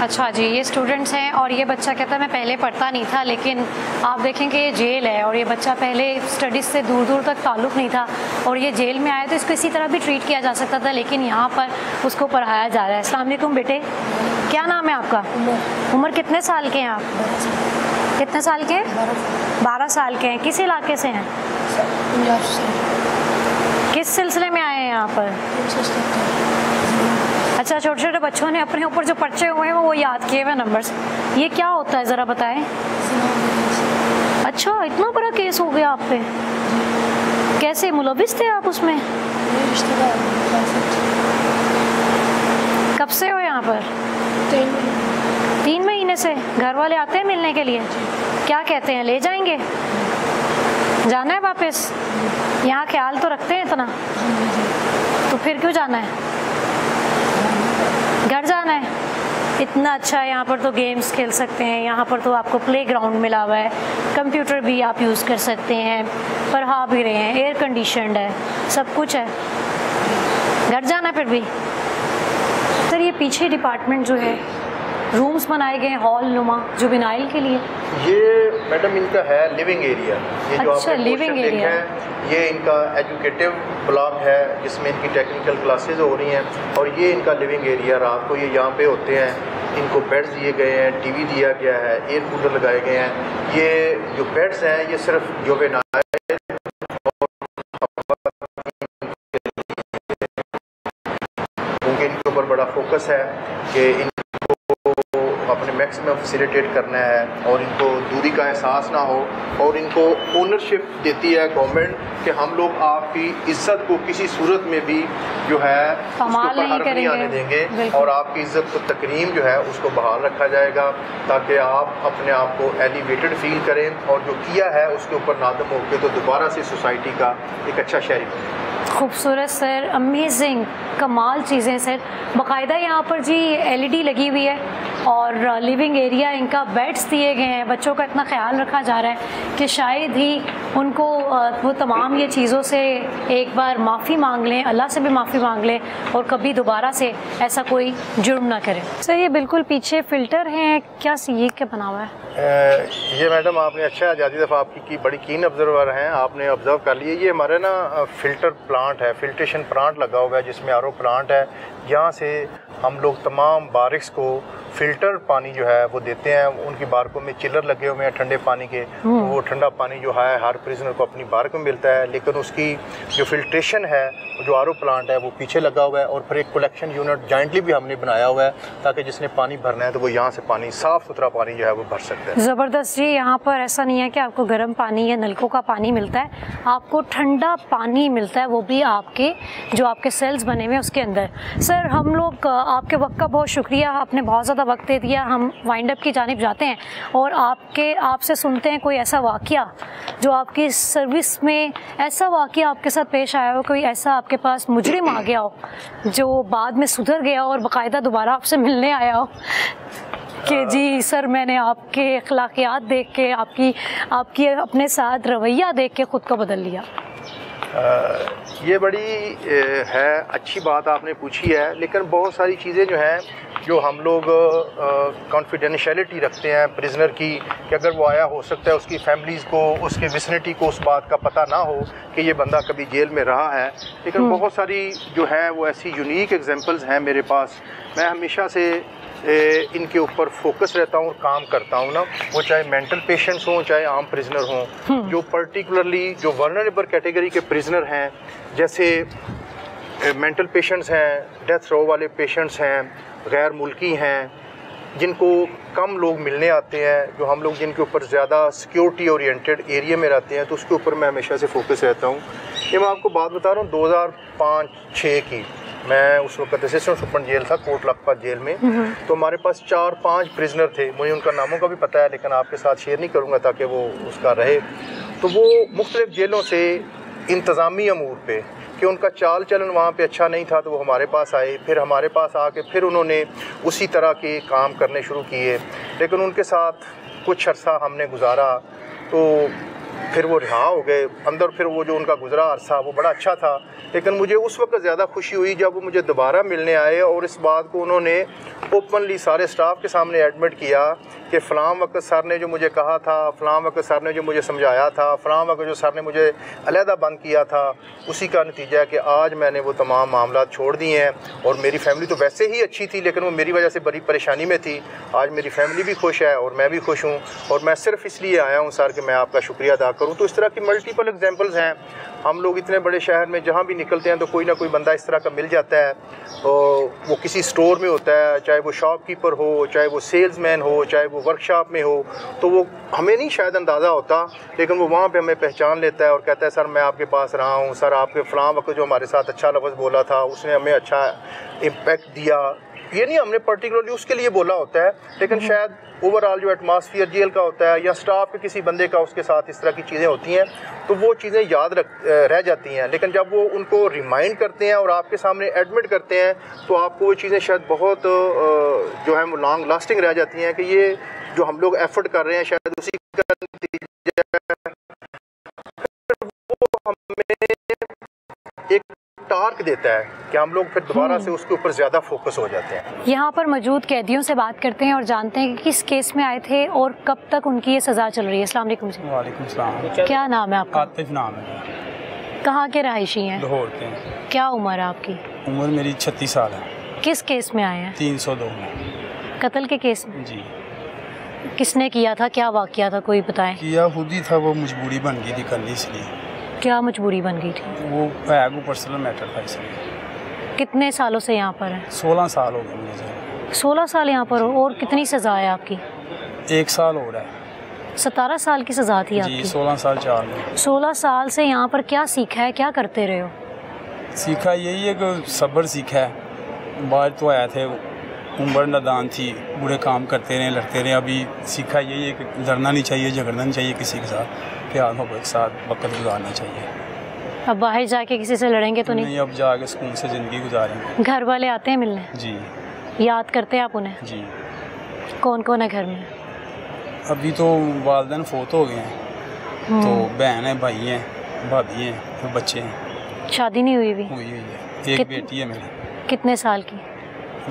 अच्छा जी, ये स्टूडेंट्स हैं और ये बच्चा कहता है मैं पहले पढ़ता नहीं था, लेकिन आप देखें कि ये जेल है और ये बच्चा पहले स्टडीज़ से दूर दूर तक ताल्लुक़ नहीं था और ये जेल में आया तो इसको इसी तरह भी ट्रीट किया जा सकता था, लेकिन यहाँ पर उसको पढ़ाया जा रहा है। अस्सलाम वालेकुम बेटे, क्या नाम है आपका? उम्र कितने साल के हैं आप? कितने साल के? 12 साल के हैं। किस इलाके से हैं? किस सिलसिले में आए हैं यहाँ पर? अच्छा, छोटे छोटे बच्चों ने अपने ऊपर जो पर्चे हुए हैं वो याद किए हुए नंबर्स। ये क्या होता है ज़रा बताएं। अच्छा, इतना बड़ा केस हो गया आप पे, कैसे मुलविस थे आप उसमें? कब से हो यहाँ पर? 3 महीने से। घर वाले आते हैं मिलने के लिए? क्या कहते हैं, ले जाएंगे? जाना है वापस? यहाँ ख्याल तो रखते हैं इतना, तो फिर क्यों जाना है? घर जाना है। इतना अच्छा है यहाँ पर, तो गेम्स खेल सकते हैं, यहाँ पर तो आपको प्ले ग्राउंड मिला हुआ है, कंप्यूटर भी आप यूज़ कर सकते हैं, पढ़ा भी रहे हैं, एयर कंडीशनड है, सब कुछ है। घर जाना फिर भी? सर ये पीछे डिपार्टमेंट जो है, रूम्स बनाए गए हॉल नुमा जुवेनाइल के लिए। ये मैडम इनका है लिविंग एरिया। ये जो अच्छा, आपने लिविंग एरिया है, ये इनका एजुकेटिव ब्लॉक है जिसमें इनकी टेक्निकल क्लासेस हो रही हैं, और ये इनका लिविंग एरिया। रात को ये यहाँ पे होते हैं, इनको बेड्स दिए गए हैं, टीवी दिया गया है, एयर कूलर लगाए गए हैं। ये जो बेड्स हैं ये सिर्फ जुवेनाइल क्योंकि इनके ऊपर बड़ा फोकस है कि इनको अपने मैक्सिमम फैसिलिटेट करना है और इनको दूरी का एहसास ना हो, और इनको ओनरशिप देती है गवर्नमेंट कि हम लोग आपकी इज्जत को किसी सूरत में भी जो है उसको हर्फ नहीं आने देंगे, और आपकी इज्जत को तकरीम जो है उसको बहाल रखा जाएगा ताकि आप अपने आप को एलिवेटेड फील करें और जो किया है उसके ऊपर नादम होकर तो दोबारा से सोसाइटी का एक अच्छा शहरी बने। खूबसूरत सर, अमेजिंग, कमाल चीज़ें सर। बाकायदा यहाँ पर जी LED लगी हुई है और लिविंग एरिया इनका, बेड्स दिए गए हैं, बच्चों का इतना ख्याल रखा जा रहा है कि शायद ही उनको वो तमाम ये चीज़ों से एक बार माफ़ी मांग लें, अल्लाह से भी माफ़ी मांग लें और कभी दोबारा से ऐसा कोई जुर्म ना करें। सर ये बिल्कुल पीछे फ़िल्टर हैं, क्या ये क्या बना हुआ है? ये मैडम आपने अच्छा जाती दफ़ा आपकी बड़ी कीन ऑब्जर्वर हैं, आपने ऑब्ज़र्व कर लिए। ये हमारे ना फ़िल्टर प्लांट है, फिल्ट्रेशन प्लांट लगा हुआ है जिसमें RO प्लांट है। यहाँ से हम लोग तमाम बारिश को फ़िल्टर फ़िल्टर पानी जो है वो देते हैं। उनकी बारकों में चिलर लगे हुए हैं ठंडे पानी के, तो वो ठंडा पानी जो है हर प्रिजनर को अपनी बारक में मिलता है। लेकिन उसकी जो फिल्ट्रेशन है, जो आरओ प्लांट है वो पीछे लगा हुआ है, और फिर एक कलेक्शन यूनिट जॉइंटली भी हमने बनाया हुआ है ताकि जिसने पानी भरना है तो वो यहाँ से पानी, साफ़ सुथरा पानी जो है वो भर सकता है। ज़बरदस्त जी। यहाँ पर ऐसा नहीं है कि आपको गर्म पानी या नलकों का पानी मिलता है, आपको ठंडा पानी मिलता है, वो भी आपके जो आपके सेल्स बने हुए हैं उसके अंदर। सर, हम लोग आपके वक्त का बहुत शुक्रिया, आपने बहुत ज़्यादा वक्त दे दिया। हम वाइंड अप की जानिब जाते हैं और आपसे सुनते हैं कोई ऐसा वाक़या जो आपकी सर्विस में, ऐसा वाक़या आपके साथ पेश आया हो, कोई ऐसा आपके पास मुजरिम आ गया हो जो बाद में सुधर गया हो और बाकायदा दोबारा आपसे मिलने आया हो कि जी सर, मैंने आपके अखलाकियात देख के, आपकी अपने साथ रवैया देख के ख़ुद को बदल लिया। ये बड़ी है अच्छी बात आपने पूछी है, लेकिन बहुत सारी चीज़ें जो हैं जो हम लोग कॉन्फिडेंशियलिटी रखते हैं प्रिजनर की, कि अगर वो आया हो सकता है उसकी फैमिलीज़ को, उसके विसिनिटी को उस बात का पता ना हो कि ये बंदा कभी जेल में रहा है। लेकिन बहुत सारी जो है वो ऐसी यूनिक एग्जांपल्स हैं मेरे पास। मैं हमेशा से इनके ऊपर फोकस रहता हूँ और काम करता हूँ ना, वो चाहे मेंटल पेशेंट्स हों चाहे आम प्रिजनर हों, जो पर्टिकुलरली जो वल्नरेबल कैटेगरी के प्रिजनर हैं, जैसे मेंटल पेशेंट्स हैं, डेथ रो वाले पेशेंट्स हैं, गैर मुल्की हैं, जिनको कम लोग मिलने आते हैं, जो हम लोग जिनके ऊपर ज़्यादा सिक्योरिटी ओरिएंटेड एरिया में रहते हैं, तो उसके ऊपर मैं हमेशा से फोकस रहता हूँ। ये मैं आपको बात बता रहा हूँ 2005-06 की। मैं उस वक्त असिस्टेंट सुपरन जेल था कोट लखपत जेल में, तो हमारे पास 4-5 प्रिजनर थे। मुझे उनका नामों का भी पता है, लेकिन आपके साथ शेयर नहीं करूँगा ताकि वो उसका रहे। तो वो मुख्तलिफ़ जेलों से इंतज़ामी अमूर पे कि उनका चाल चलन वहाँ पे अच्छा नहीं था, तो वो हमारे पास आए। फिर हमारे पास आके फिर उन्होंने उसी तरह के काम करने शुरू किए, लेकिन उनके साथ कुछ अर्सा हमने गुजारा, तो फिर वो रिहा हो गए अंदर। फिर वो जो उनका गुजरा अरसा वो बड़ा अच्छा था, लेकिन मुझे उस वक्त ज़्यादा खुशी हुई जब वो मुझे दोबारा मिलने आए और इस बात को उन्होंने ओपनली सारे स्टाफ के सामने एडमिट किया कि फ़लाँ वक्त सर ने जो मुझे कहा था, फ़लाँ वक्त सर ने जो मुझे समझाया था, फ़लाँ वक्त जो सर ने मुझे अलहदा बंद किया था, उसी का नतीजा है कि आज मैंने वो तमाम मामला छोड़ दिए हैं। और मेरी फैमिली तो वैसे ही अच्छी थी, लेकिन वो मेरी वजह से बड़ी परेशानी में थी। आज मेरी फैमिली भी खुश है और मैं भी खुश हूँ, और मैं सिर्फ इसलिए आया हूँ सर कि मैं आपका शुक्रिया अदा करूँ। तो इस तरह की मल्टीपल एग्जांपल्स हैं। हम लोग इतने बड़े शहर में जहाँ भी निकलते हैं तो कोई ना कोई बंदा इस तरह का मिल जाता है। तो वो किसी स्टोर में होता है, चाहे वो शॉपकीपर हो, चाहे वो सेल्समैन हो, चाहे वो वर्कशॉप में हो, तो वो हमें नहीं शायद अंदाज़ा होता, लेकिन वो वहाँ पे हमें पहचान लेता है और कहता है सर मैं आपके पास रहा हूँ, सर आपके फ़लाँ वक्त जो हमारे साथ अच्छा लफ्ज़ बोला था उसने हमें अच्छा इम्पैक्ट दिया। ये नहीं हमने पर्टिकुलरली उसके लिए बोला होता है, लेकिन शायद ओवरऑल जो एटमॉस्फेयर जेल का होता है या स्टाफ के किसी बंदे का उसके साथ इस तरह की चीज़ें होती हैं, तो वो चीज़ें याद रह जाती हैं। लेकिन जब वो उनको रिमाइंड करते हैं और आपके सामने एडमिट करते हैं, तो आपको वो चीज़ें शायद बहुत जो है वो लॉन्ग लास्टिंग रह जाती हैं कि ये जो हम लोग एफर्ट कर रहे हैं शायद उसी का नतीजा वो हमें एक टार्क देता है कि हम लोग फिर दोबारा से उसके ऊपर ज़्यादा फोकस हो जाते हैं। यहाँ पर मौजूद कैदियों से बात करते हैं और जानते हैं कि किस केस में आए थे और कब तक उनकी ये सज़ा चल रही है। अस्सलाम वालेकुम जी। वालेकुम सलाम। क्या नाम है आपका? आतिफ नाम है। कहाँ के रहायशी हैं? लाहौर के। क्या उम्र है आपकी? उम्र मेरी 36 साल है। किस केस में आए हैं? 302 में। कत्ल के केस में? जी। किसने किया था, क्या वाक़या था, कोई बताएं? किया खुद ही था, वो मजबूरी बन गई थी करनी, इसलिए। क्या मजबूरी बन गई थी? वो है वो पर्सनल मैटर था, इसलिए। कितने सालों से यहाँ पर है? 16 साल हो गए मुझे। 16 साल यहाँ पर हो, और कितनी सज़ा है आपकी? 1 साल हो रहा है। 17 साल की सज़ा थी आपकी? जी, 16 साल 4 में। 16 साल से यहाँ पर क्या सीखा है, क्या करते रहे हो? सीखा यही है कि सब्र सीखा है। बाहर तो आया थे, उम्र नादान थी, बुरे काम करते रहे, लड़ते रहे। अभी सीखा यही है कि लड़ना नहीं चाहिए, झगड़ना नहीं चाहिए किसी के साथ, प्यार मोहब्बत के साथ वक्त गुजारना चाहिए। अब बाहर जाके किसी से लड़ेंगे तो नहीं? अब जाके सुकून से ज़िंदगी गुजारेंगे। घर वाले आते हैं मिलने? जी। याद करते हैं आप उन्हें? जी। कौन कौन है घर में? अभी तो वालिदैन फोत हो गए हैं, तो बहन है, भाई हैं, भाभी हैं, तो बच्चे हैं। शादी नहीं हुई? हुई है, एक बेटी है मेरी। कितने साल की?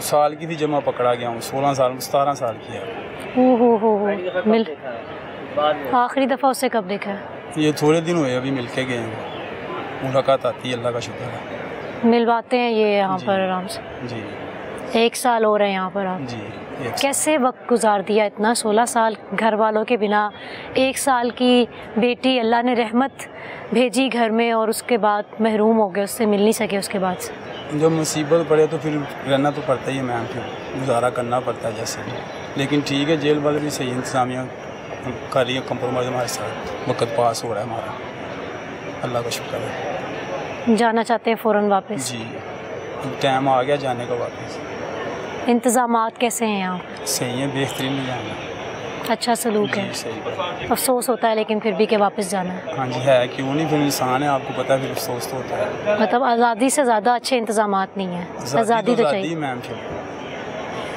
साल की थी जब मैं पकड़ा गया हूँ। 16 साल 17 साल की है। हो मिल आखिरी दफ़ा उससे कब देखा है? ये थोड़े दिन हुए, अभी मिल के गए हैं। मुलाकात आती है, अल्लाह का शुक्र है। मिलवाते हैं ये यहाँ पर आराम से? जी। 1 साल हो रहे हैं यहाँ पर आप जी। कैसे वक्त गुजार दिया इतना 16 साल घर वालों के बिना, 1 साल की बेटी अल्लाह ने रहमत भेजी घर में और उसके बाद महरूम हो गए, उससे मिल नहीं सके उसके बाद से। जब मुसीबत पड़े तो फिर रहना तो पड़ता ही है मैम, फिर गुजारा करना पड़ता है जैसे। लेकिन ठीक है, जेल वाले भी सही इंतजामिया कर रही है, कंप्रोमाइज़ हमारे साथ, वक्त पास हो रहा है हमारा, अल्लाह का शुक्र है। जाना चाहते हैं फ़ौरन वापस? जी, टाइम आ गया जाने का वापस। इंतज़ामात कैसे हैं यहाँ? सही है, बेहतरीन में जाना। अच्छा सलूक है। सही। अफसोस होता है लेकिन फिर भी कि वापस जाना है। हाँ जी, है क्यों नहीं, फिर इंसान है, आपको पता है, फिर अफसोस तो होता है। मतलब आज़ादी से ज़्यादा अच्छे इंतज़ामात नहीं है, आज़ादी तो चाहिए मैम, फिर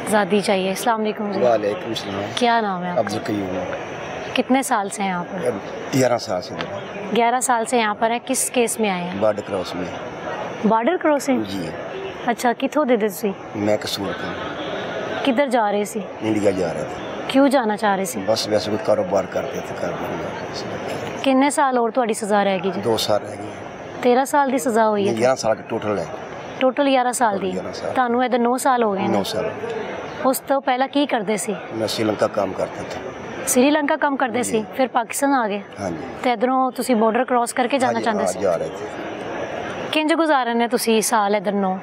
आज़ादी चाहिए। अस्सलाम वालेकुम जी। वालेकुम सलाम। क्या नाम है आपका? अब्दुल कयूम। कितने साल से हैं यहाँ पर? 11 साल से। 11 साल से यहाँ पर हैं। किस केस में आए हैं? बॉर्डर क्रॉस में। Border crossing? जी। अच्छा, कितों दे तुसी? मैं कसूर का। किधर जा रहे सी? इंडिया जा रहे थे। क्यों जाना चाह रहे सी? बस वैसे कोई कारोबार करते थे, कर। कितने साल और थोड़ी सज़ा रहेगी जी? 2 साल रह गए। 13 साल की सज़ा हुई है? 11 साल का टोटल है। टोटल 11 साल दी। 11 साल। ਤੁਹਾਨੂੰ इधर 9 साल हो गए? 9 साल। उस तो पहला की करते सी? मैं श्रीलंका काम करता था। श्रीलंका काम करते सी, फिर पाकिस्तान आ गए? हाँ जी। तो इधरों तुसी बॉर्डर क्रॉस करके जाना चाहते सी? जा रहे थे। किंज गुजारे ने तुसी साल इधर नो?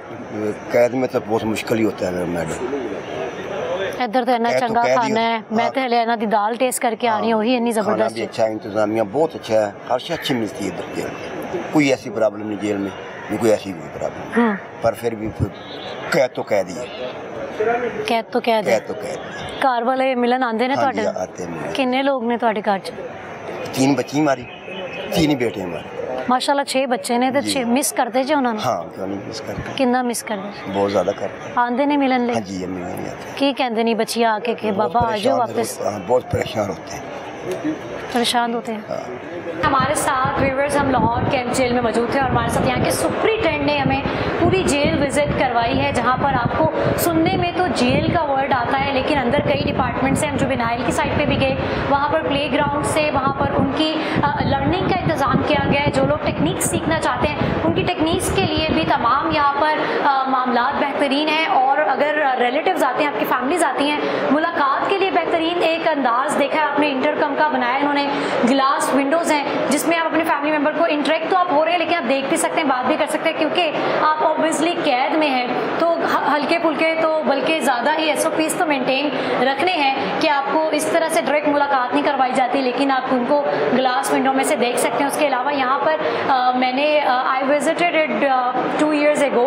कैद में तो बहुत मुश्किल ही होता है मैडम। इधर तो इन्ना चंगा खाना है, मैं तो हले इन्ना दी दाल टेस्ट करके आ रही हूँ, वही इतनी खाना भी ज़बरदस्त। अच्छा है, इंतजामिया बहुत अच्छा है, हर चीज़ अच्छी मिलती है इधर जेल में। कोई ऐसी प्रॉब्लम नहीं जेल में, कोई ऐसी कोई प्रॉब्लम, पर फिर भी कैद तो कैद ही है। कैद तो कैद है। कैद तो कैद है। घर वाले मिलन आंदे ने हाँ जी, ਤੁਹਾਡੇ? आते हैं। किन्ने लोग ने ਤੁਹਾਡੇ घर च? 3 बच्ची हमारी, 3 ही बेटे हमारे। माशाल्लाह 6 बच्चे ने, तो मिस करते जे उन्होंने? हाँ, क्यों नहीं मिस करते, किन्ना मिस करते? बहुत ज़्यादा करते। आंदे ने मिलन ले? हाँ जी, अम्मी नहीं आते। की कहते नहीं बच्चियाँ आके कि बाबा आ जाओ वापस? बहुत परेशान होते हैं। परेशान होते हैं। हाँ। हमारे साथ व्यूअर्स, हम लाहौर कैंप जेल में मौजूद थे और हमारे साथ यहाँ के सुप्रिटेंडेंट ने हमें पूरी जेल विजिट करवाई है, जहाँ पर आपको सुनने में तो जेल का वर्ड आता है, लेकिन अंदर कई डिपार्टमेंट्स हैं। हम जुवेनाइल की साइड पे भी गए, वहाँ पर प्लेग्राउंड से वहाँ पर उनकी लर्निंग का इंतज़ाम किया गया है। जो लोग टेक्निक सीखना चाहते हैं उनकी टेक्निक्स के लिए भी तमाम यहाँ पर मामलात बेहतरीन हैं, और अगर रिलेटिव्स आते हैं, आपकी फैमिलीज आती हैं, मुलाकात के लिए बेहतरीन एक अंदाज देखा है आपने, इंटरकम का बनाया इन्होंने। ग्लास विंडोज़ हैं जिसमें आप अपने फैमिली मेम्बर को इंटरेक्ट तो आप हो रहे हैं, लेकिन आप देख भी सकते हैं, बात भी कर सकते हैं, क्योंकि आप ऑब्वियसली कैद में हैं, तो हल्के फुल्के तो बल्कि ज़्यादा ही SOPs तो मेंटेन रखने हैं कि आपको इस तरह से डायरेक्ट मुलाकात नहीं करवाई जाती, लेकिन आप उनको ग्लास विंडो में से देख सकते हैं। उसके अलावा यहाँ पर मैंने I visited it 2 years ago,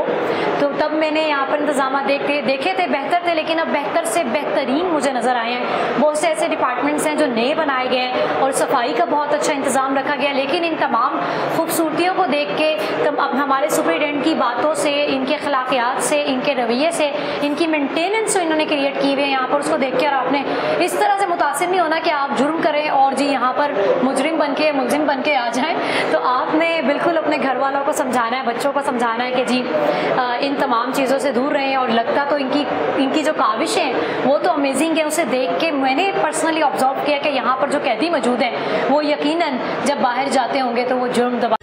तो तब मैंने यहाँ पर इंतजाम देखे थे, बेहतर थे, लेकिन अब बेहतर से बेहतरीन मुझे नज़र आए हैं। बहुत से ऐसे डिपार्टमेंट्स हैं जो नए बनाए गए हैं और सफाई का बहुत अच्छा इंतज़ाम रखा गया, लेकिन इन तमाम खूबसूरतियों को देख के अब हमारे सुपरिटेंडेंट की बातों से, इनके अखलाकियात से, इनके रवैये से, इनकी मेंटेनेंस जो इन्होंने क्रिएट की हुई है यहाँ पर, उसको देख कर आपने इस तरह से मुतासिर नहीं होना कि आप जुर्म करें और जी यहाँ पर मुजरिम बन के, मुलजिम बन के आ जाएँ। तो आपने बिल्कुल अपने घर वालों को समझाना है, बच्चों को समझाना है कि जी इन तमाम चीज़ों से दूर रहें। और लगता तो इनकी जो काविशें हैं वो तो अमेजिंग है। उसे देख के मैंने पर्सनली ऑब्जर्व किया कि यहाँ पर जो कैदी मौजूद हैं वो यकीनन जब बाहर जाते होंगे तो वो जुर्म दबा